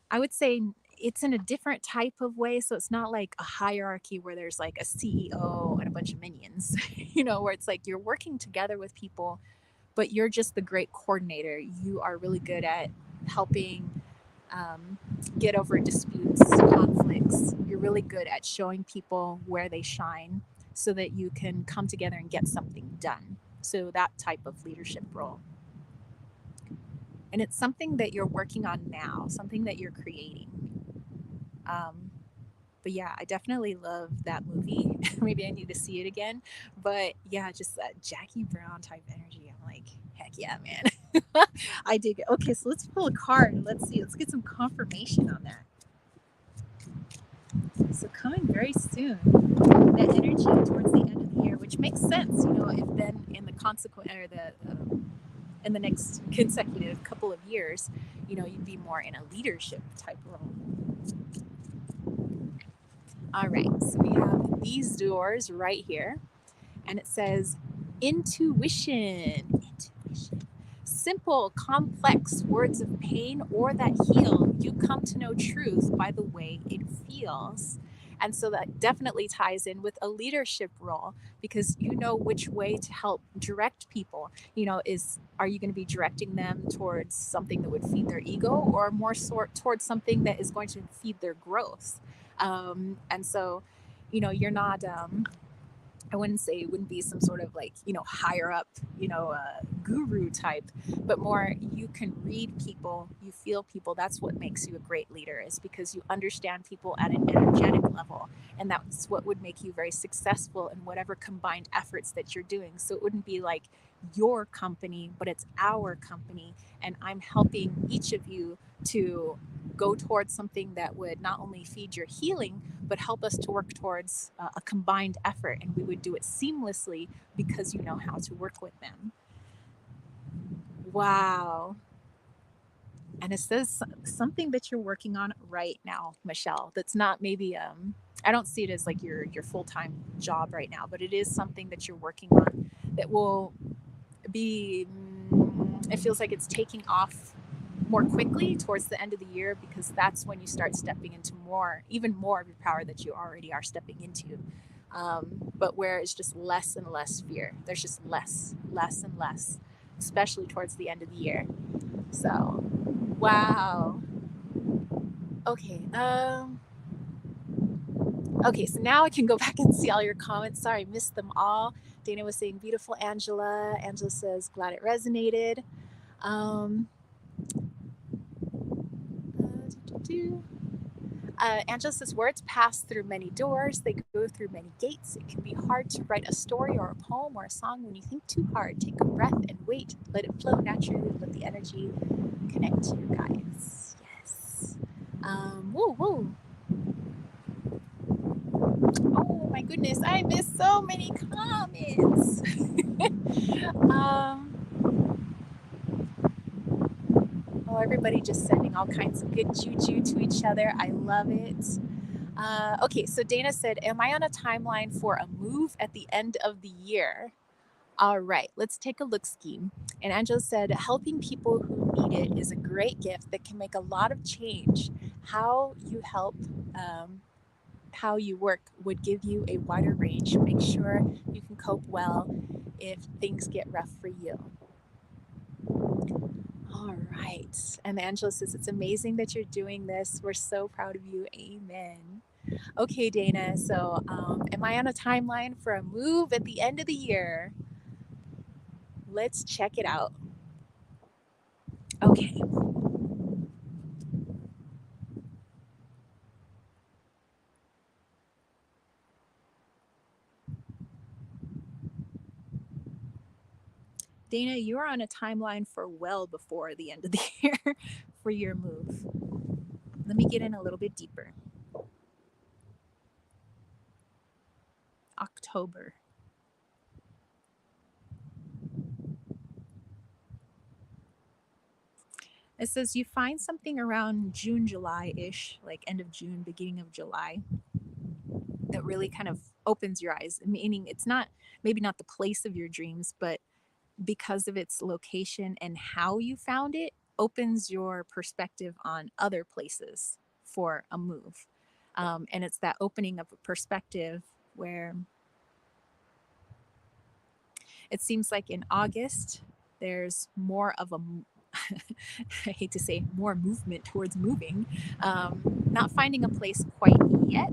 I would say it's in a different type of way. So it's not like a hierarchy where there's like a CEO and a bunch of minions, where it's like you're working together with people, but you're just the great coordinator. You are really good at helping get over disputes, conflicts. You're really good at showing people where they shine so that you can come together and get something done. So that type of leadership role. And it's something that you're working on now, something that you're creating. Um, but yeah, I definitely love that movie. Maybe I need to see it again. But yeah, just that Jackie Brown type energy. I'm like, heck yeah, man. I dig it. Okay, so let's pull a card and let's see. Let's get some confirmation on that. So coming very soon, that energy towards the end of the year, which makes sense, if then in the consequent or the in the next consecutive couple of years, you'd be more in a leadership type role. All right, so we have these doors right here, and it says intuition. Intuition. Simple, complex words of pain or that heal, you come to know truth by the way it feels. And so that definitely ties in with a leadership role because you know which way to help direct people. Are you going to be directing them towards something that would feed their ego or more towards something that is going to feed their growth? And so, you're not I wouldn't say it wouldn't be some sort of like, higher up, guru type, but more you can read people, you feel people. That's what makes you a great leader, is because you understand people at an energetic level. And that's what would make you very successful in whatever combined efforts that you're doing. So it wouldn't be like your company, but it's our company. And I'm helping each of you to go towards something that would not only feed your healing, but help us to work towards a combined effort. And we would do it seamlessly because you know how to work with them. Wow. And it says something that you're working on right now, Michelle, that's not maybe, I don't see it as like your full-time job right now, but it is something that you're working on that will be, it feels like it's taking off more quickly towards the end of the year, because that's when you start stepping into even more of your power that you already are stepping into. But where it's just less and less fear. There's just less and less, especially towards the end of the year. So, wow. Okay. Okay, so now I can go back and see all your comments. Sorry, I missed them all. Dana was saying beautiful, Angela. Angela says glad it resonated. Um, Angela says words pass through many doors. They go through many gates. It can be hard to write a story or a poem or a song when you think too hard. Take a breath and wait. Let it flow naturally. Let the energy connect to your guides. Yes. Woo woo. Oh my goodness, I missed so many comments. um, oh, everybody just sending all kinds of good juju to each other. I love it. Okay, so Dana said, am I on a timeline for a move at the end of the year? All right, let's take a look scheme. And Angela said, helping people who need it is a great gift that can make a lot of change. How you help, how you work would give you a wider range. Make sure you can cope well if things get rough for you. All right. And Angela says, it's amazing that you're doing this. We're so proud of you. Amen. Okay, Dana. So, am I on a timeline for a move at the end of the year? Let's check it out. Okay. Dana, you're on a timeline for well before the end of the year for your move. Let me get in a little bit deeper. October. It says you find something around June, July ish, like end of June, beginning of July, that really kind of opens your eyes. Meaning it's not, maybe not the place of your dreams, but because of its location and how you found it, opens your perspective on other places for a move. And it's that opening of a perspective where it seems like in August, there's more of a, I hate to say, more movement towards moving. Not finding a place quite yet,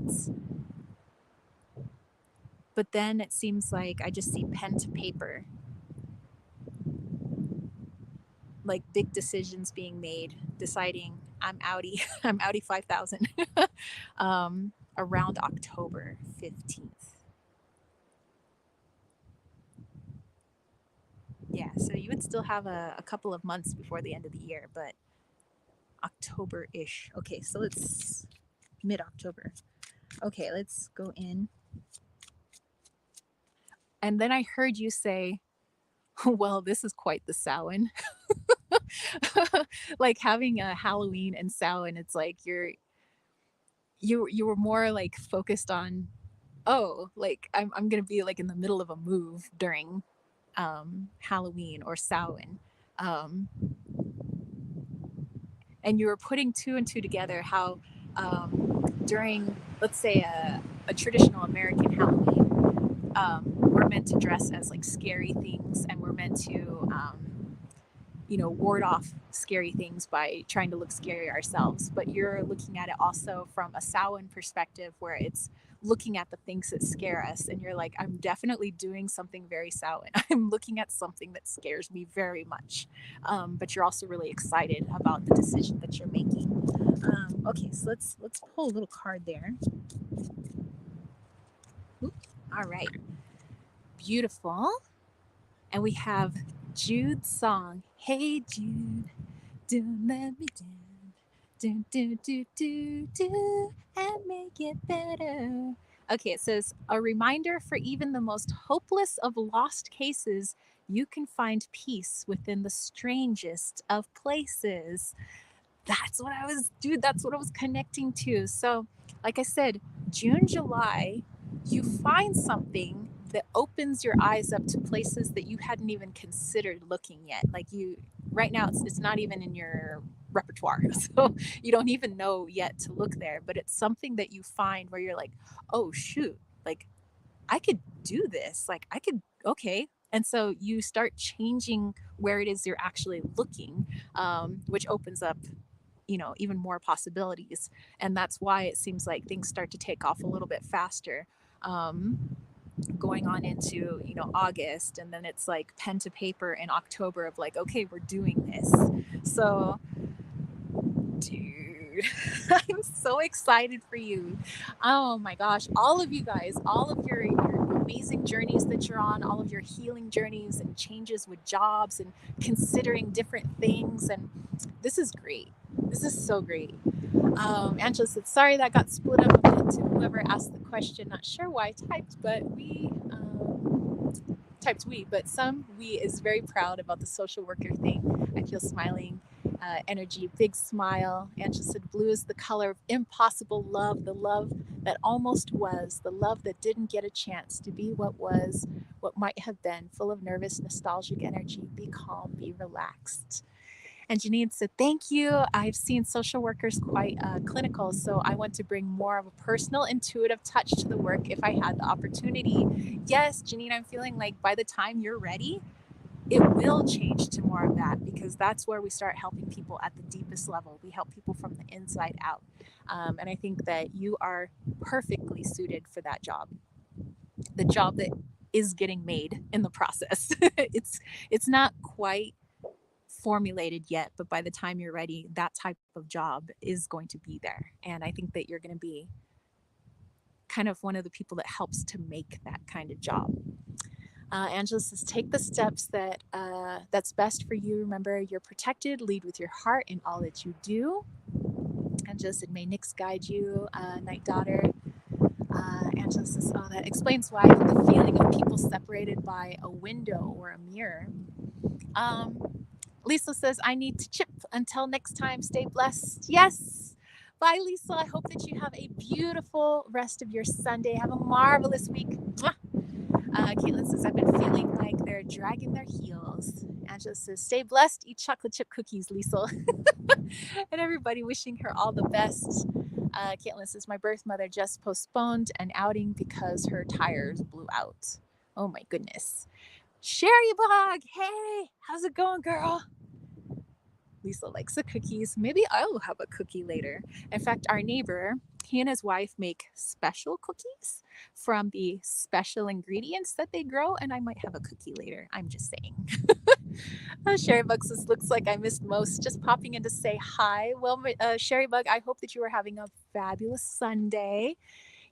but then it seems like I just see pen to paper, like big decisions being made, deciding I'm Audi, I'm Audi 5000 around October 15th. Yeah, so you would still have a couple of months before the end of the year, but October ish. Okay, so it's mid October. Okay, let's go in. And then I heard you say, well, this is quite the Samhain. Like having a Halloween and Samhain, it's like you were more like focused on, oh, like I'm gonna be like in the middle of a move during Halloween or Samhain. Um, and you were putting two and two together how during, let's say, a traditional American Halloween, we're meant to dress as like scary things, and we're meant to ward off scary things by trying to look scary ourselves. But you're looking at it also from a Samhain perspective, where it's looking at the things that scare us, and you're like, I'm definitely doing something very Samhain. I'm looking at something that scares me very much, but you're also really excited about the decision that you're making. Okay, so let's pull a little card there. Oop. All right, beautiful. And we have Jude's song, Hey Jude, don't let me down. Do, and make it better. Okay, it says a reminder for even the most hopeless of lost cases, you can find peace within the strangest of places. That's what I was, dude, that's what I was connecting to. So, like I said, June, July, you find something that opens your eyes up to places that you hadn't even considered looking yet. Like you, right now, it's not even in your repertoire. So you don't even know yet to look there, but it's something that you find where you're like, oh, shoot, like I could do this. Like I could, okay. And so you start changing where it is you're actually looking, which opens up even more possibilities. And that's why it seems like things start to take off a little bit faster, going on into August, and then it's like pen to paper in October of like, okay, we're doing this. So dude, I'm so excited for you. Oh my gosh, all of you guys, all of your amazing journeys that you're on, all of your healing journeys and changes with jobs and considering different things. And this is great. This is so great. Angela said, sorry that got split up a bit to whoever asked the question. Not sure why I typed, but but some we is very proud about the social worker thing. I feel smiling energy, big smile. Angela said, blue is the color of impossible love, the love that almost was, the love that didn't get a chance to be what was, what might have been, full of nervous, nostalgic energy. Be calm, be relaxed. And Janine said, thank you. I've seen social workers quite clinical, so I want to bring more of a personal, intuitive touch to the work if I had the opportunity. Yes, Janine, I'm feeling like by the time you're ready, it will change to more of that, because that's where we start helping people at the deepest level. We help people from the inside out. And I think that you are perfectly suited for that job, the job that is getting made in the process. It's not quite formulated yet, but by the time you're ready, that type of job is going to be there. And I think that you're going to be kind of one of the people that helps to make that kind of job. Angela says, take the steps that's best for you. Remember, you're protected. Lead with your heart in all that you do. Angela said, may Nyx guide you, night daughter. Angela says, oh, that explains why the feeling of people separated by a window or a mirror. Lisa says, I need to chip. Until next time, stay blessed. Yes. Bye, Lisa. I hope that you have a beautiful rest of your Sunday. Have a marvelous week. Mwah. Caitlin says, I've been feeling like they're dragging their heels. Angela says, stay blessed. Eat chocolate chip cookies, Lisa. And everybody wishing her all the best. Caitlin says, my birth mother just postponed an outing because her tires blew out. Oh my goodness. Sherry Bog, hey, how's it going, girl? Lisa likes the cookies. Maybe I'll have a cookie later. In fact, our neighbor, he and his wife make special cookies from the special ingredients that they grow, and I might have a cookie later. I'm just saying. Sherry Bug says, looks like I missed most. Just popping in to say hi. Well, Sherry Bug, I hope that you are having a fabulous Sunday.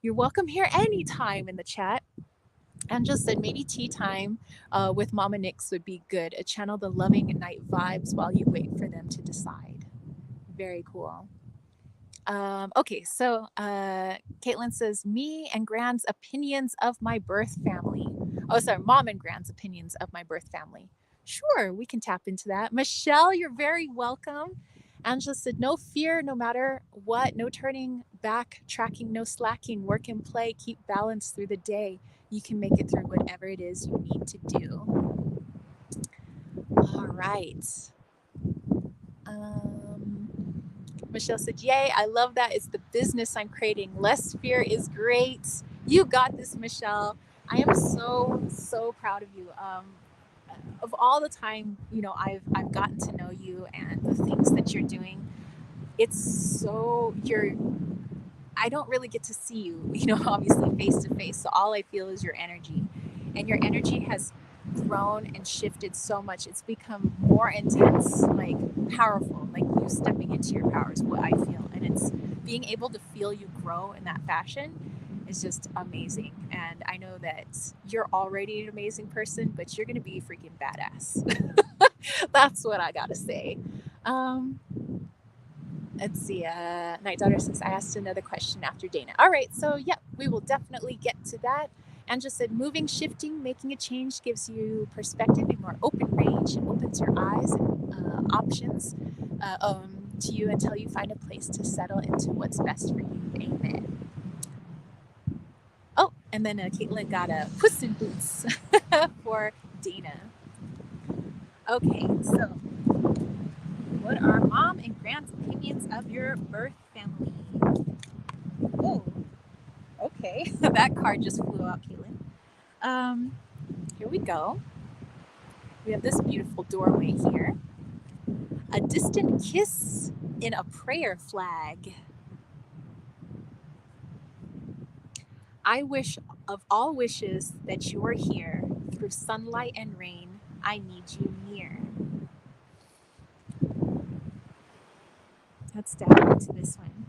You're welcome here anytime in the chat. And just said maybe tea time with Mama Nyx would be good. Channel the loving night vibes while you wait for them to decide. Very cool. Okay, so Caitlin says, me and Grand's opinions of my birth family. Oh, sorry, Mom and Grand's opinions of my birth family. Sure, we can tap into that. Michelle, you're very welcome. Angela said, no fear, no matter what, no turning back, tracking, no slacking, work and play, keep balance through the day. You can make it through whatever it is you need to do. All right. Michelle said, yay, I love that. It's the business I'm creating. Less fear is great. You got this, Michelle. I am so proud of you. Of all the time, I've gotten to know you and the things that you're doing, I don't really get to see you, obviously face to face. So all I feel is your energy. And your energy has grown and shifted so much. It's become more intense, like powerful, like you stepping into your power is what I feel. And it's being able to feel you grow in that fashion is just amazing. And I know that you're already an amazing person, but you're going to be freaking badass. That's what I got to say. Let's see. Night Daughter says, I asked another question after Dana. All right. So, yeah, we will definitely get to that. And just said, moving, shifting, making a change gives you perspective, a more open range, and opens your eyes and options to you until you find a place to settle into what's best for you. Amen. Oh, and then Caitlin got a Puss in Boots for Dana. Okay, so what are Mom and Grand's opinions of your birth family? Oh, okay. That card just flew out, Caitlin. Here we go. We have this beautiful doorway here. A distant kiss in a prayer flag. I wish of all wishes that you are here. Through sunlight and rain, I need you near. Let's dive into this one.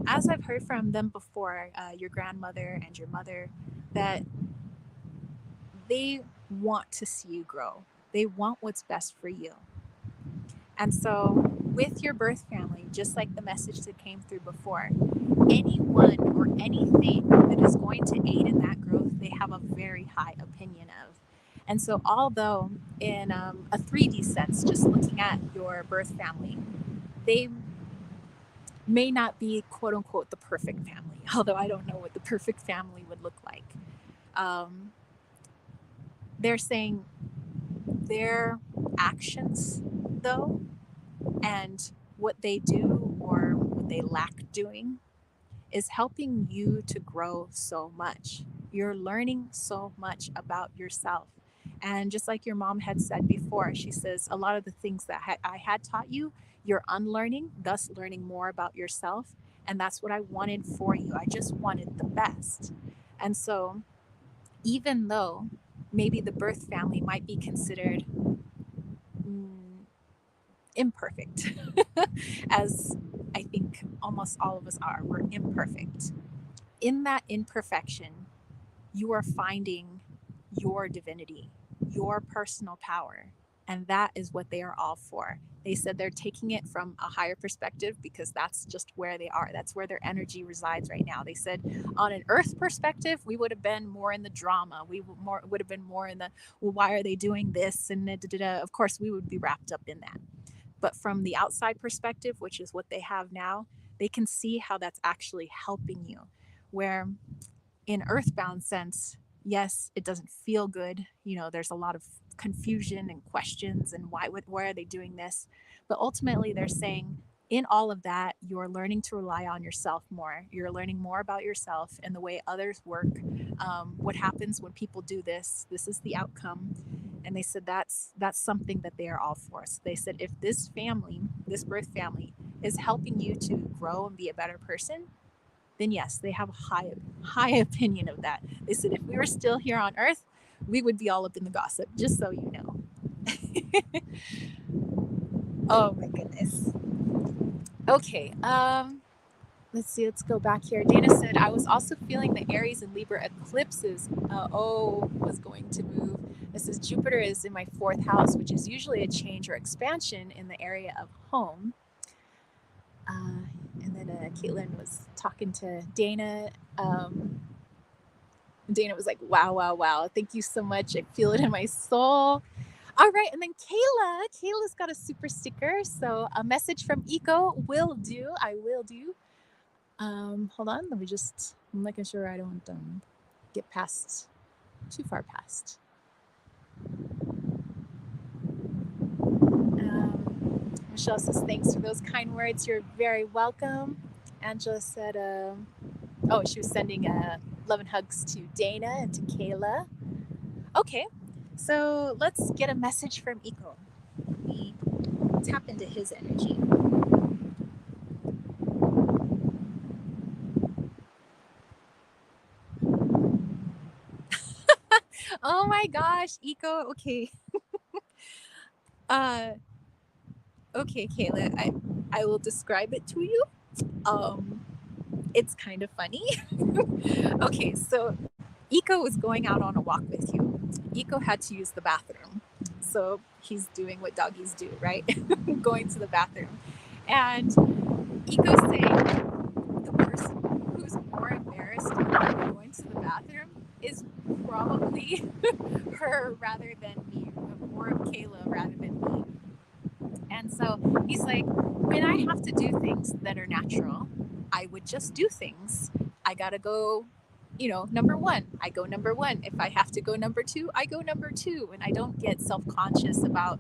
As I've heard from them before, your grandmother and your mother, that they want to see you grow. They want what's best for you. And so, with your birth family, just like the message that came through before, anyone or anything that is going to aid in that growth, they have a very high opinion of. And so, although in a 3D sense, just looking at your birth family, they may not be quote unquote the perfect family, although I don't know what the perfect family would look like. They're saying their actions, though, and what they do or what they lack doing is helping you to grow so much. You're learning so much about yourself. And just like your mom had said before, she says a lot of the things that I had taught you, you're unlearning, thus learning more about yourself. And that's what I wanted for you. I just wanted the best. And so, even though maybe the birth family might be considered imperfect, as I think almost all of us are, we're imperfect. in that imperfection, you are finding your divinity, your personal power. And that is what they are all for. They said they're taking it from a higher perspective because that's just where they are. That's where their energy resides right now. They said on an earth perspective, we would have been more in the drama. We would have been more in the, well, why are they doing this? And da, da, da. Of course, we would be wrapped up in that. But from the outside perspective, which is what they have now, they can see how that's actually helping you. Where in earthbound sense, yes, it doesn't feel good. There's a lot of confusion and questions and why are they doing this? But ultimately, they're saying in all of that, you're learning to rely on yourself more. You're learning more about yourself and the way others work. What happens when people do this? This is the outcome. And they said that's something that they are all for. So they said if this family, this birth family, is helping you to grow and be a better person, then yes, they have a high opinion of that. They said if we were still here on Earth, we would be all up in the gossip, just so you know. Oh my goodness. Okay, let's see, let's go back here. Dana said, I was also feeling the Aries and Libra eclipses. Was going to move. This is Jupiter is in my fourth house, which is usually a change or expansion in the area of home. And then Caitlin was talking to Dana. Dana was like, wow, wow, wow. Thank you so much. I feel it in my soul. All right. And then Kayla's got a super sticker. So a message from Eco will do. I will do. Hold on. I'm making sure I don't get too far past. Michelle says, thanks for those kind words. You're very welcome. Angela said, she was sending love and hugs to Dana and to Kayla. Okay, so let's get a message from Eco. We tap into his energy. Oh my gosh, Eco. Okay. Okay, Kayla, I will describe it to you. It's kind of funny. Okay, so Eco was going out on a walk with you. Eco had to use the bathroom. So he's doing what doggies do, right? Going to the bathroom. And Eco's saying the person who's more embarrassed about going to the bathroom is probably her rather than me, more of Kayla rather than me. And so he's like, when I have to do things that are natural, I would just do things. I gotta go, number one. I go number one. If I have to go number two, I go number two. And I don't get self conscious about,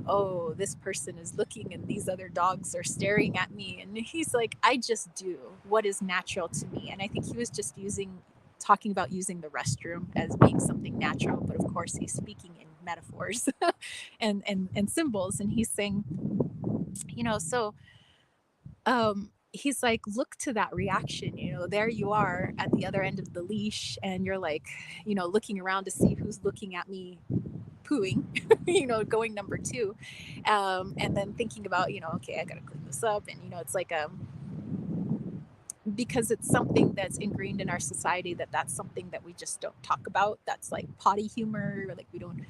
oh, this person is looking and these other dogs are staring at me. And he's like, I just do what is natural to me. And I think he was just talking about using the restroom as being something natural. But of course, he's speaking in metaphors and symbols. And he's saying, so he's like, look to that reaction. There you are at the other end of the leash, and you're like, looking around to see who's looking at me pooing, going number two. And then thinking about, okay, I gotta clean this up. And, it's like, because it's something that's ingrained in our society that's something that we just don't talk about. That's like potty humor. Like we don't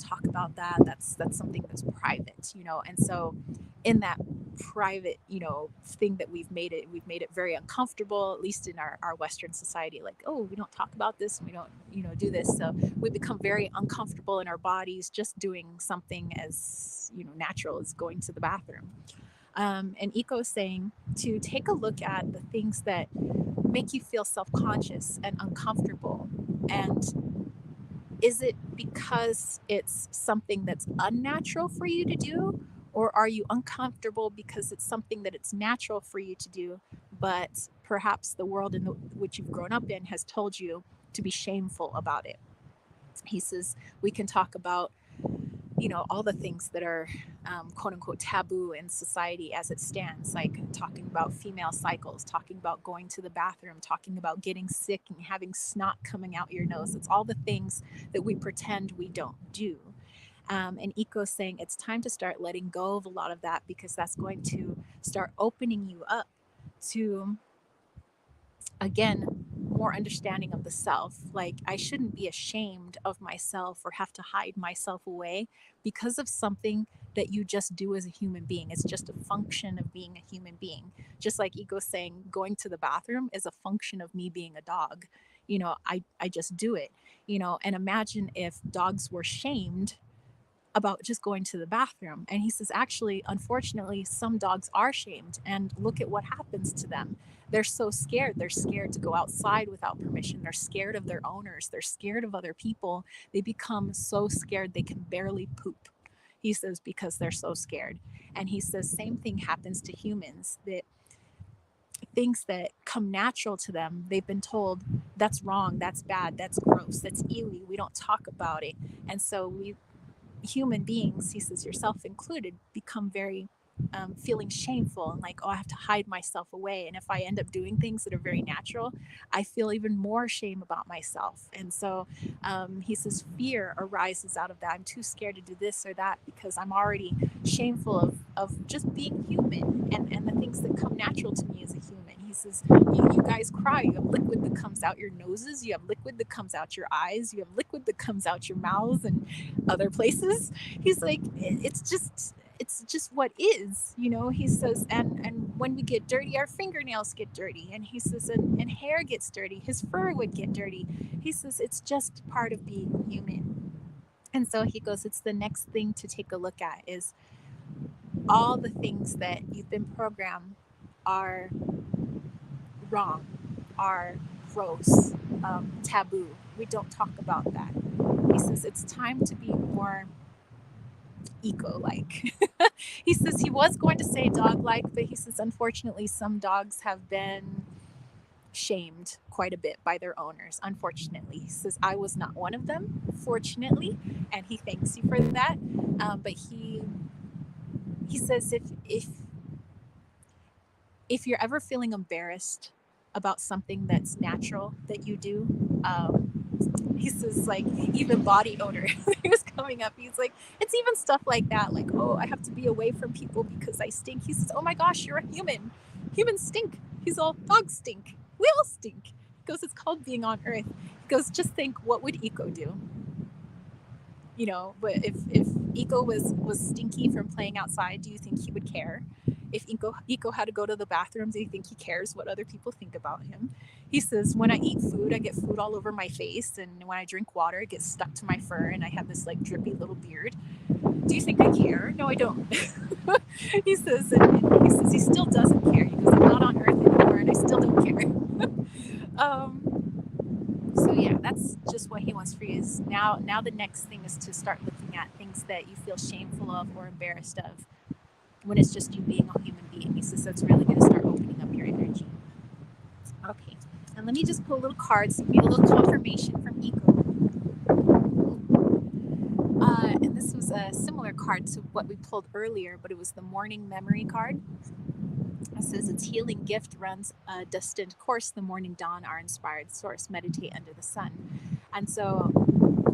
talk about that. That's something that's private, And so in that private, thing that we've made it very uncomfortable, at least in our Western society. Like, oh, we don't talk about this and we don't, do this. So we become very uncomfortable in our bodies just doing something as, natural as going to the bathroom. And Eco is saying to take a look at the things that make you feel self-conscious and uncomfortable. And is it because it's something that's unnatural for you to do? Or are you uncomfortable because it's something that it's natural for you to do, but perhaps the world in which you've grown up in has told you to be shameful about it? He says we can talk about all the things that are quote unquote taboo in society as it stands, like talking about female cycles, talking about going to the bathroom, talking about getting sick and having snot coming out your nose. It's all the things that we pretend we don't do. And Eco's saying it's time to start letting go of a lot of that, because that's going to start opening you up to, again, more understanding of the self. Like, I shouldn't be ashamed of myself or have to hide myself away because of something that you just do as a human being. It's just a function of being a human being. Just like Ego saying, going to the bathroom is a function of me being a dog. I just do it, and imagine if dogs were shamed about just going to the bathroom. And he says, actually, unfortunately, some dogs are shamed, and look at what happens to them. They're so scared. They're scared to go outside without permission. They're scared of their owners. They're scared of other people. They become so scared they can barely poop. He says, because they're so scared. And he says, same thing happens to humans, that things that come natural to them, they've been told that's wrong, that's bad, that's gross, that's illegal, we don't talk about it. And so we human beings, he says, yourself included, become very feeling shameful and like, oh, I have to hide myself away. And if I end up doing things that are very natural, I feel even more shame about myself. And so he says, fear arises out of that. I'm too scared to do this or that because I'm already shameful of just being human and the things that come natural to me as a human. He says, you guys cry. You have liquid that comes out your noses. You have liquid that comes out your eyes. You have liquid that comes out your mouths and other places. He's like, it's just what is, he says, and when we get dirty, our fingernails get dirty. And he says, and hair gets dirty. His fur would get dirty. He says, it's just part of being human. And so he goes, it's the next thing to take a look at is all the things that you've been programmed are wrong, are gross, taboo. We don't talk about that. He says it's time to be more eco-like. He says he was going to say dog-like, but he says unfortunately some dogs have been shamed quite a bit by their owners. Unfortunately, he says I was not one of them, fortunately, and he thanks you for that. But he says if you're ever feeling embarrassed about something that's natural that you do, he says, like, even body odor. He was coming up, he's like, it's even stuff like that, like, oh, I have to be away from people because I stink. He says, oh my gosh, you're a human. Humans stink. He's all, dogs stink, we all stink. He goes, it's called being on earth. He goes, just think, what would Eco do? But if Eco was stinky from playing outside, do you think he would care? If Eco had to go to the bathroom, do you think he cares what other people think about him? He says, when I eat food, I get food all over my face, and when I drink water, it gets stuck to my fur, and I have this like drippy little beard. Do you think I care? No, I don't. He says he still doesn't care. He goes, I'm not on earth anymore, and I still don't care. So yeah, that's just what he wants for you. Is now the next thing is to start looking at things that you feel shameful of or embarrassed of when it's just you being a human being. He says that's really going to start opening up your energy. Okay, and let me just pull a little card so you get a little confirmation from Ego. And this was a similar card to what we pulled earlier, but it was the morning memory card. It says its healing gift runs a destined course. The morning dawn, our inspired source. Meditate under the sun. And so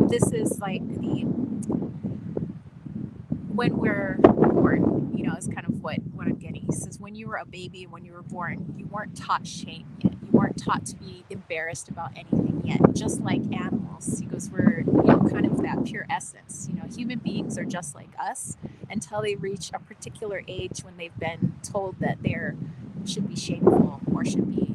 this is like when we're born, is kind of what I'm getting. He says when you were a baby, when you were born, you weren't taught shame yet. You weren't taught to be embarrassed about anything yet. Just like animals, he goes, we're kind of that pure essence. Human beings are just like us until they reach a particular age when they've been told that they should be shameful or should be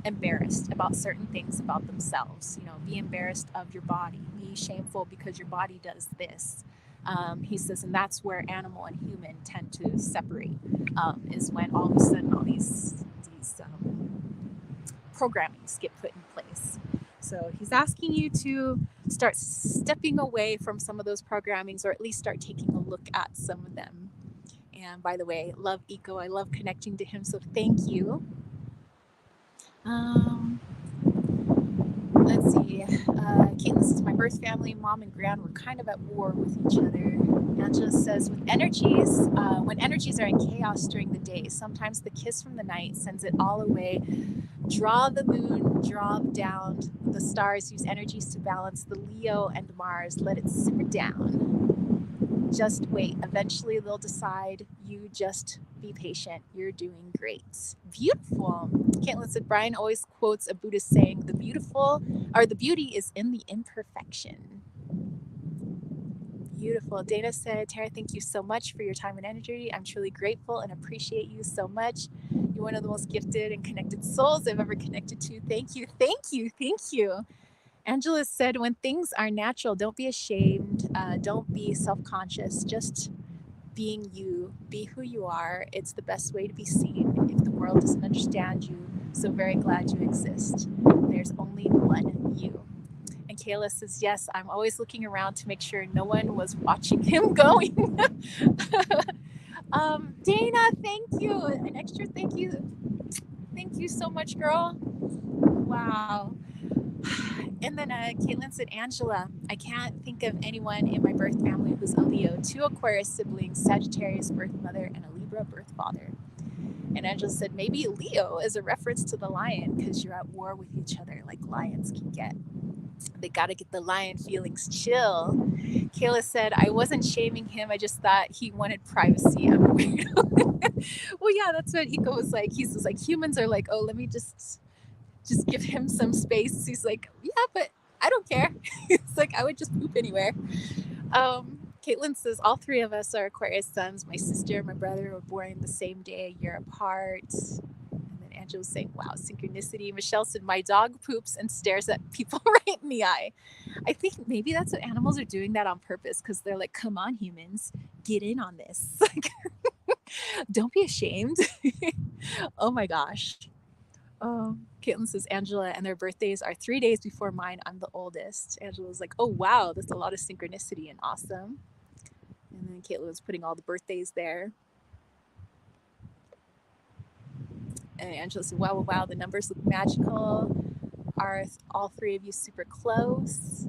embarrassed about certain things about themselves. Be embarrassed of your body. Be shameful because your body does this. He says, and that's where animal and human tend to separate, is when all of a sudden all these programmings get put in place. So he's asking you to start stepping away from some of those programmings, or at least start taking a look at some of them. And by the way, love Eco. I love connecting to him, so thank you. Let's see. Caitlin, this is my birth family. Mom and Gran were kind of at war with each other. Angela says, when energies are in chaos during the day, sometimes the kiss from the night sends it all away. Draw the moon, draw down the stars, use energies to balance the Leo and Mars. Let it simmer down. Just wait. Eventually they'll decide. You just be patient. You're doing great. Beautiful. Caitlin said Brian always quotes a Buddhist saying, the beauty is in the imperfection. Beautiful. Dana said, Tara, thank you so much for your time and energy. I'm truly grateful and appreciate you so much. You're one of the most gifted and connected souls I've ever connected to. Thank you. Thank you. Thank you. Angela said, when things are natural, don't be ashamed. Don't be self-conscious. Just being you. Be who you are. It's the best way to be seen if the world doesn't understand you. So very glad you exist. There's only one you. And Kayla says, yes, I'm always looking around to make sure no one was watching him going. Dana, thank you. An extra thank you. Thank you so much, girl. Wow. And then Caitlin said, Angela, I can't think of anyone in my birth family who's a Leo, 2 Aquarius siblings, Sagittarius birth mother, and a Libra birth father. And Angela said, maybe Leo is a reference to the lion because you're at war with each other like lions can get. They got to get the lion feelings chill. Kayla said, I wasn't shaming him. I just thought he wanted privacy. I'm a weirdo. Well, yeah, that's what Iko was like. He's just like, humans are like, oh, let me just give him some space. He's like, yeah, but I don't care. It's like, I would just poop anywhere. Caitlin says, all 3 of us are Aquarius suns. My sister and my brother were born the same day, a year apart. And then Angela was saying, wow, synchronicity. Michelle said, my dog poops and stares at people right in the eye. I think maybe that's what animals are doing that on purpose because they're like, come on, humans, get in on this. Don't be ashamed. Oh my gosh. Caitlin says Angela and their birthdays are 3 days before mine. I'm the oldest. Angela was like, oh wow, that's a lot of synchronicity and awesome. And then Caitlin was putting all the birthdays there. And Angela said, wow, wow, wow, the numbers look magical. Are all 3 of you super close?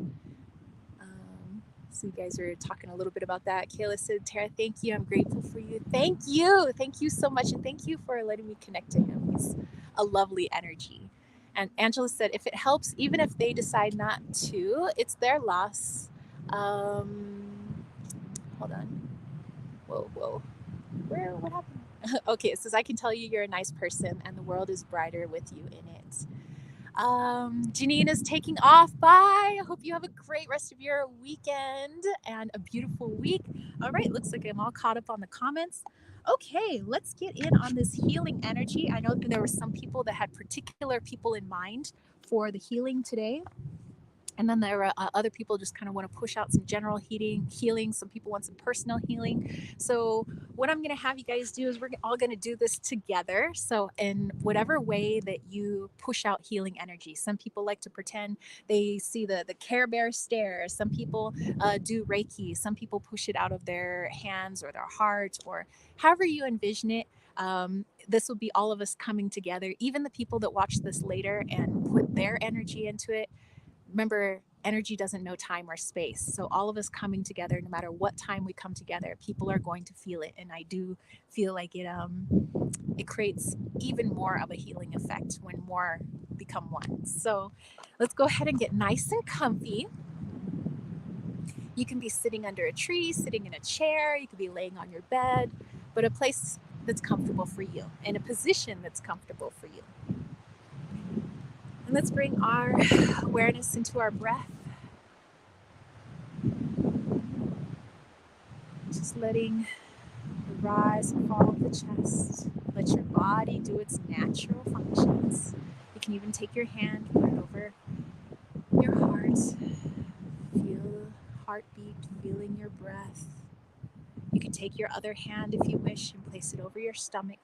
So you guys are talking a little bit about that. Kayla said, Tara, thank you. I'm grateful for you. Thank you. Thank you so much. And thank you for letting me connect to him. He's a lovely energy. And Angela said, if it helps, even if they decide not to, it's their loss. Hold on. Whoa. What happened? Okay, it says, I can tell you you're a nice person and the world is brighter with you in it. Janine is taking off. Bye. I hope you have a great rest of your weekend and a beautiful week. All right, looks like I'm all caught up on the comments. Okay, let's get in on this healing energy. I know that there were some people that had particular people in mind for the healing today. And then there are other people just kind of want to push out some general healing. Some people want some personal healing. So what I'm going to have you guys do is we're all going to do this together. So in whatever way that you push out healing energy, some people like to pretend they see the Care Bear stare. Some people do Reiki. Some people push it out of their hands or their heart or however you envision it. This will be all of us coming together, even the people that watch this later and put their energy into it. Remember, energy doesn't know time or space. So all of us coming together, no matter what time we come together, people are going to feel it. And I do feel like it creates even more of a healing effect when more become one. So let's go ahead and get nice and comfy. You can be sitting under a tree, sitting in a chair, you could be laying on your bed, but a place that's comfortable for you, in a position that's comfortable for you. And let's bring our awareness into our breath. Just letting the rise and fall of the chest. Let your body do its natural functions. You can even take your hand, put it over your heart. Feel the heartbeat, feeling your breath. You can take your other hand if you wish and place it over your stomach.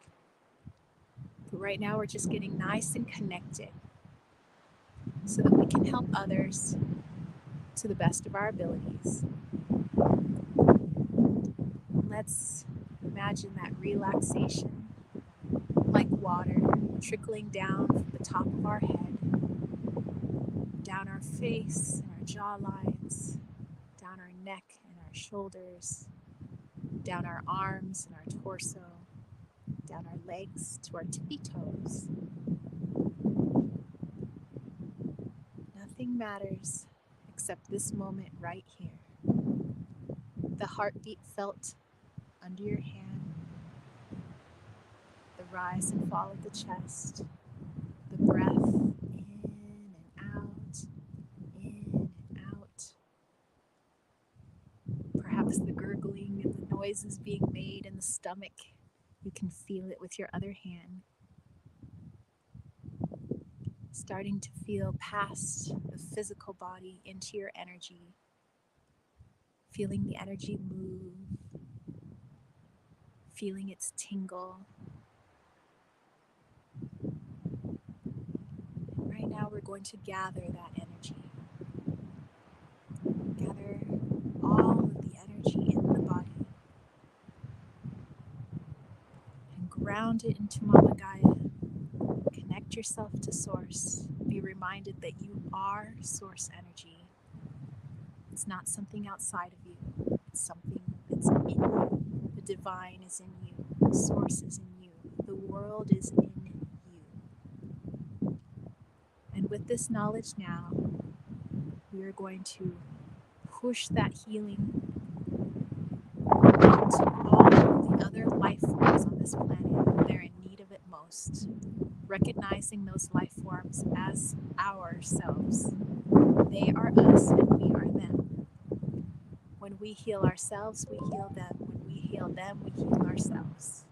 But right now we're just getting nice and connected so that we can help others to the best of our abilities. Let's imagine that relaxation like water trickling down from the top of our head, down our face and our jaw lines, down our neck and our shoulders, down our arms and our torso, down our legs to our tippy toes. Nothing matters except this moment right here. the heartbeat felt under your hand, the rise and fall of the chest, the breath in and out, in and out. Perhaps the gurgling and the noises being made in the stomach. You can feel it with your other hand. Starting to feel past the physical body into your energy. Feeling the energy move. Feeling its tingle. And right now we're going to gather that energy. Gather all of the energy in the body and ground it into Mama Gaia. Connect yourself to Source. Be reminded that you are Source energy. It's not something outside of you. It's something that's in you. The divine is in you. Source is in you. The world is in you. And with this knowledge now, we are going to push that healing to all the other life forms on this planet when they're in need of it most. Recognizing those life forms as ourselves. They are us and we are them. When we heal ourselves, we heal them. When we heal them, we heal ourselves.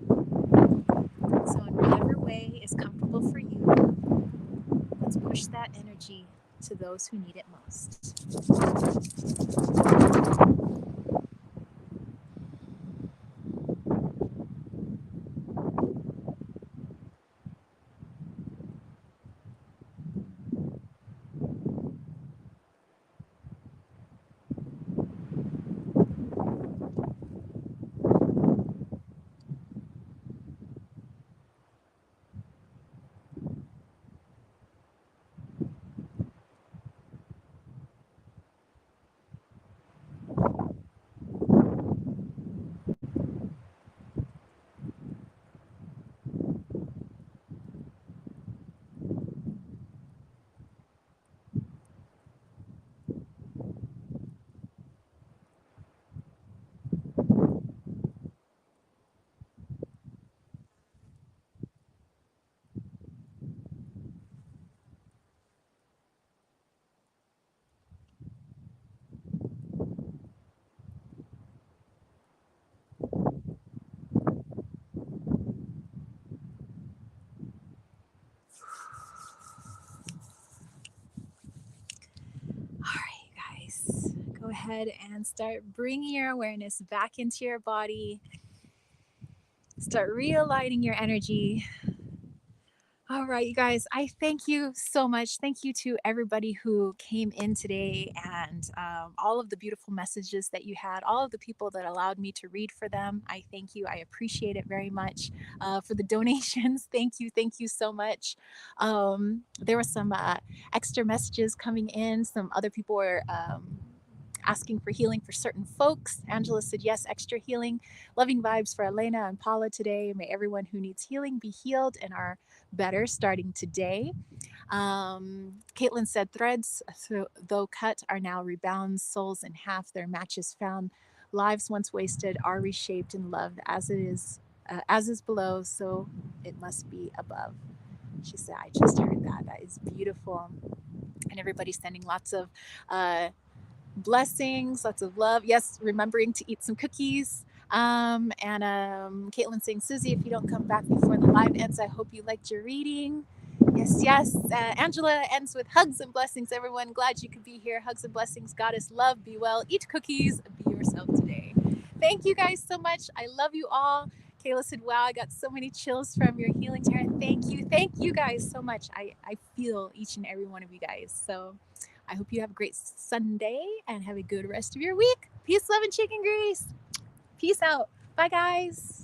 So in whatever way is comfortable for you, let's push that energy to those who need it most. All right, guys, go ahead and start bringing your awareness back into your body. Start realigning your energy. All right, you guys, I thank you so much. Thank you to everybody who came in today and all of the beautiful messages that you had, all of the people that allowed me to read for them. I thank you. I appreciate it very much. For the donations, thank you. Thank you so much. There were some extra messages coming in. Some other people were asking for healing for certain folks. Angela said, yes, extra healing. Loving vibes for Elena and Paula today. May everyone who needs healing be healed and are better starting today. Caitlin said, threads, though cut, are now rebounds, souls in half, their matches found. Lives once wasted are reshaped and loved as is below, so it must be above. She said, I just heard that. That is beautiful. And everybody's sending lots of blessings, lots of love. Yes, remembering to eat some cookies. Caitlin saying, Susie, if you don't come back before the live ends, I hope you liked your reading. Yes, yes. Angela ends with hugs and blessings, everyone. Glad you could be here. Hugs and blessings. Goddess love, be well, eat cookies, be yourself today. Thank you guys so much. I love you all. Kayla said, wow, I got so many chills from your healing, Tara. Thank you. Thank you guys so much. I feel each and every one of you guys. So I hope you have a great Sunday and have a good rest of your week. Peace, love, and chicken grease. Peace out. Bye, guys.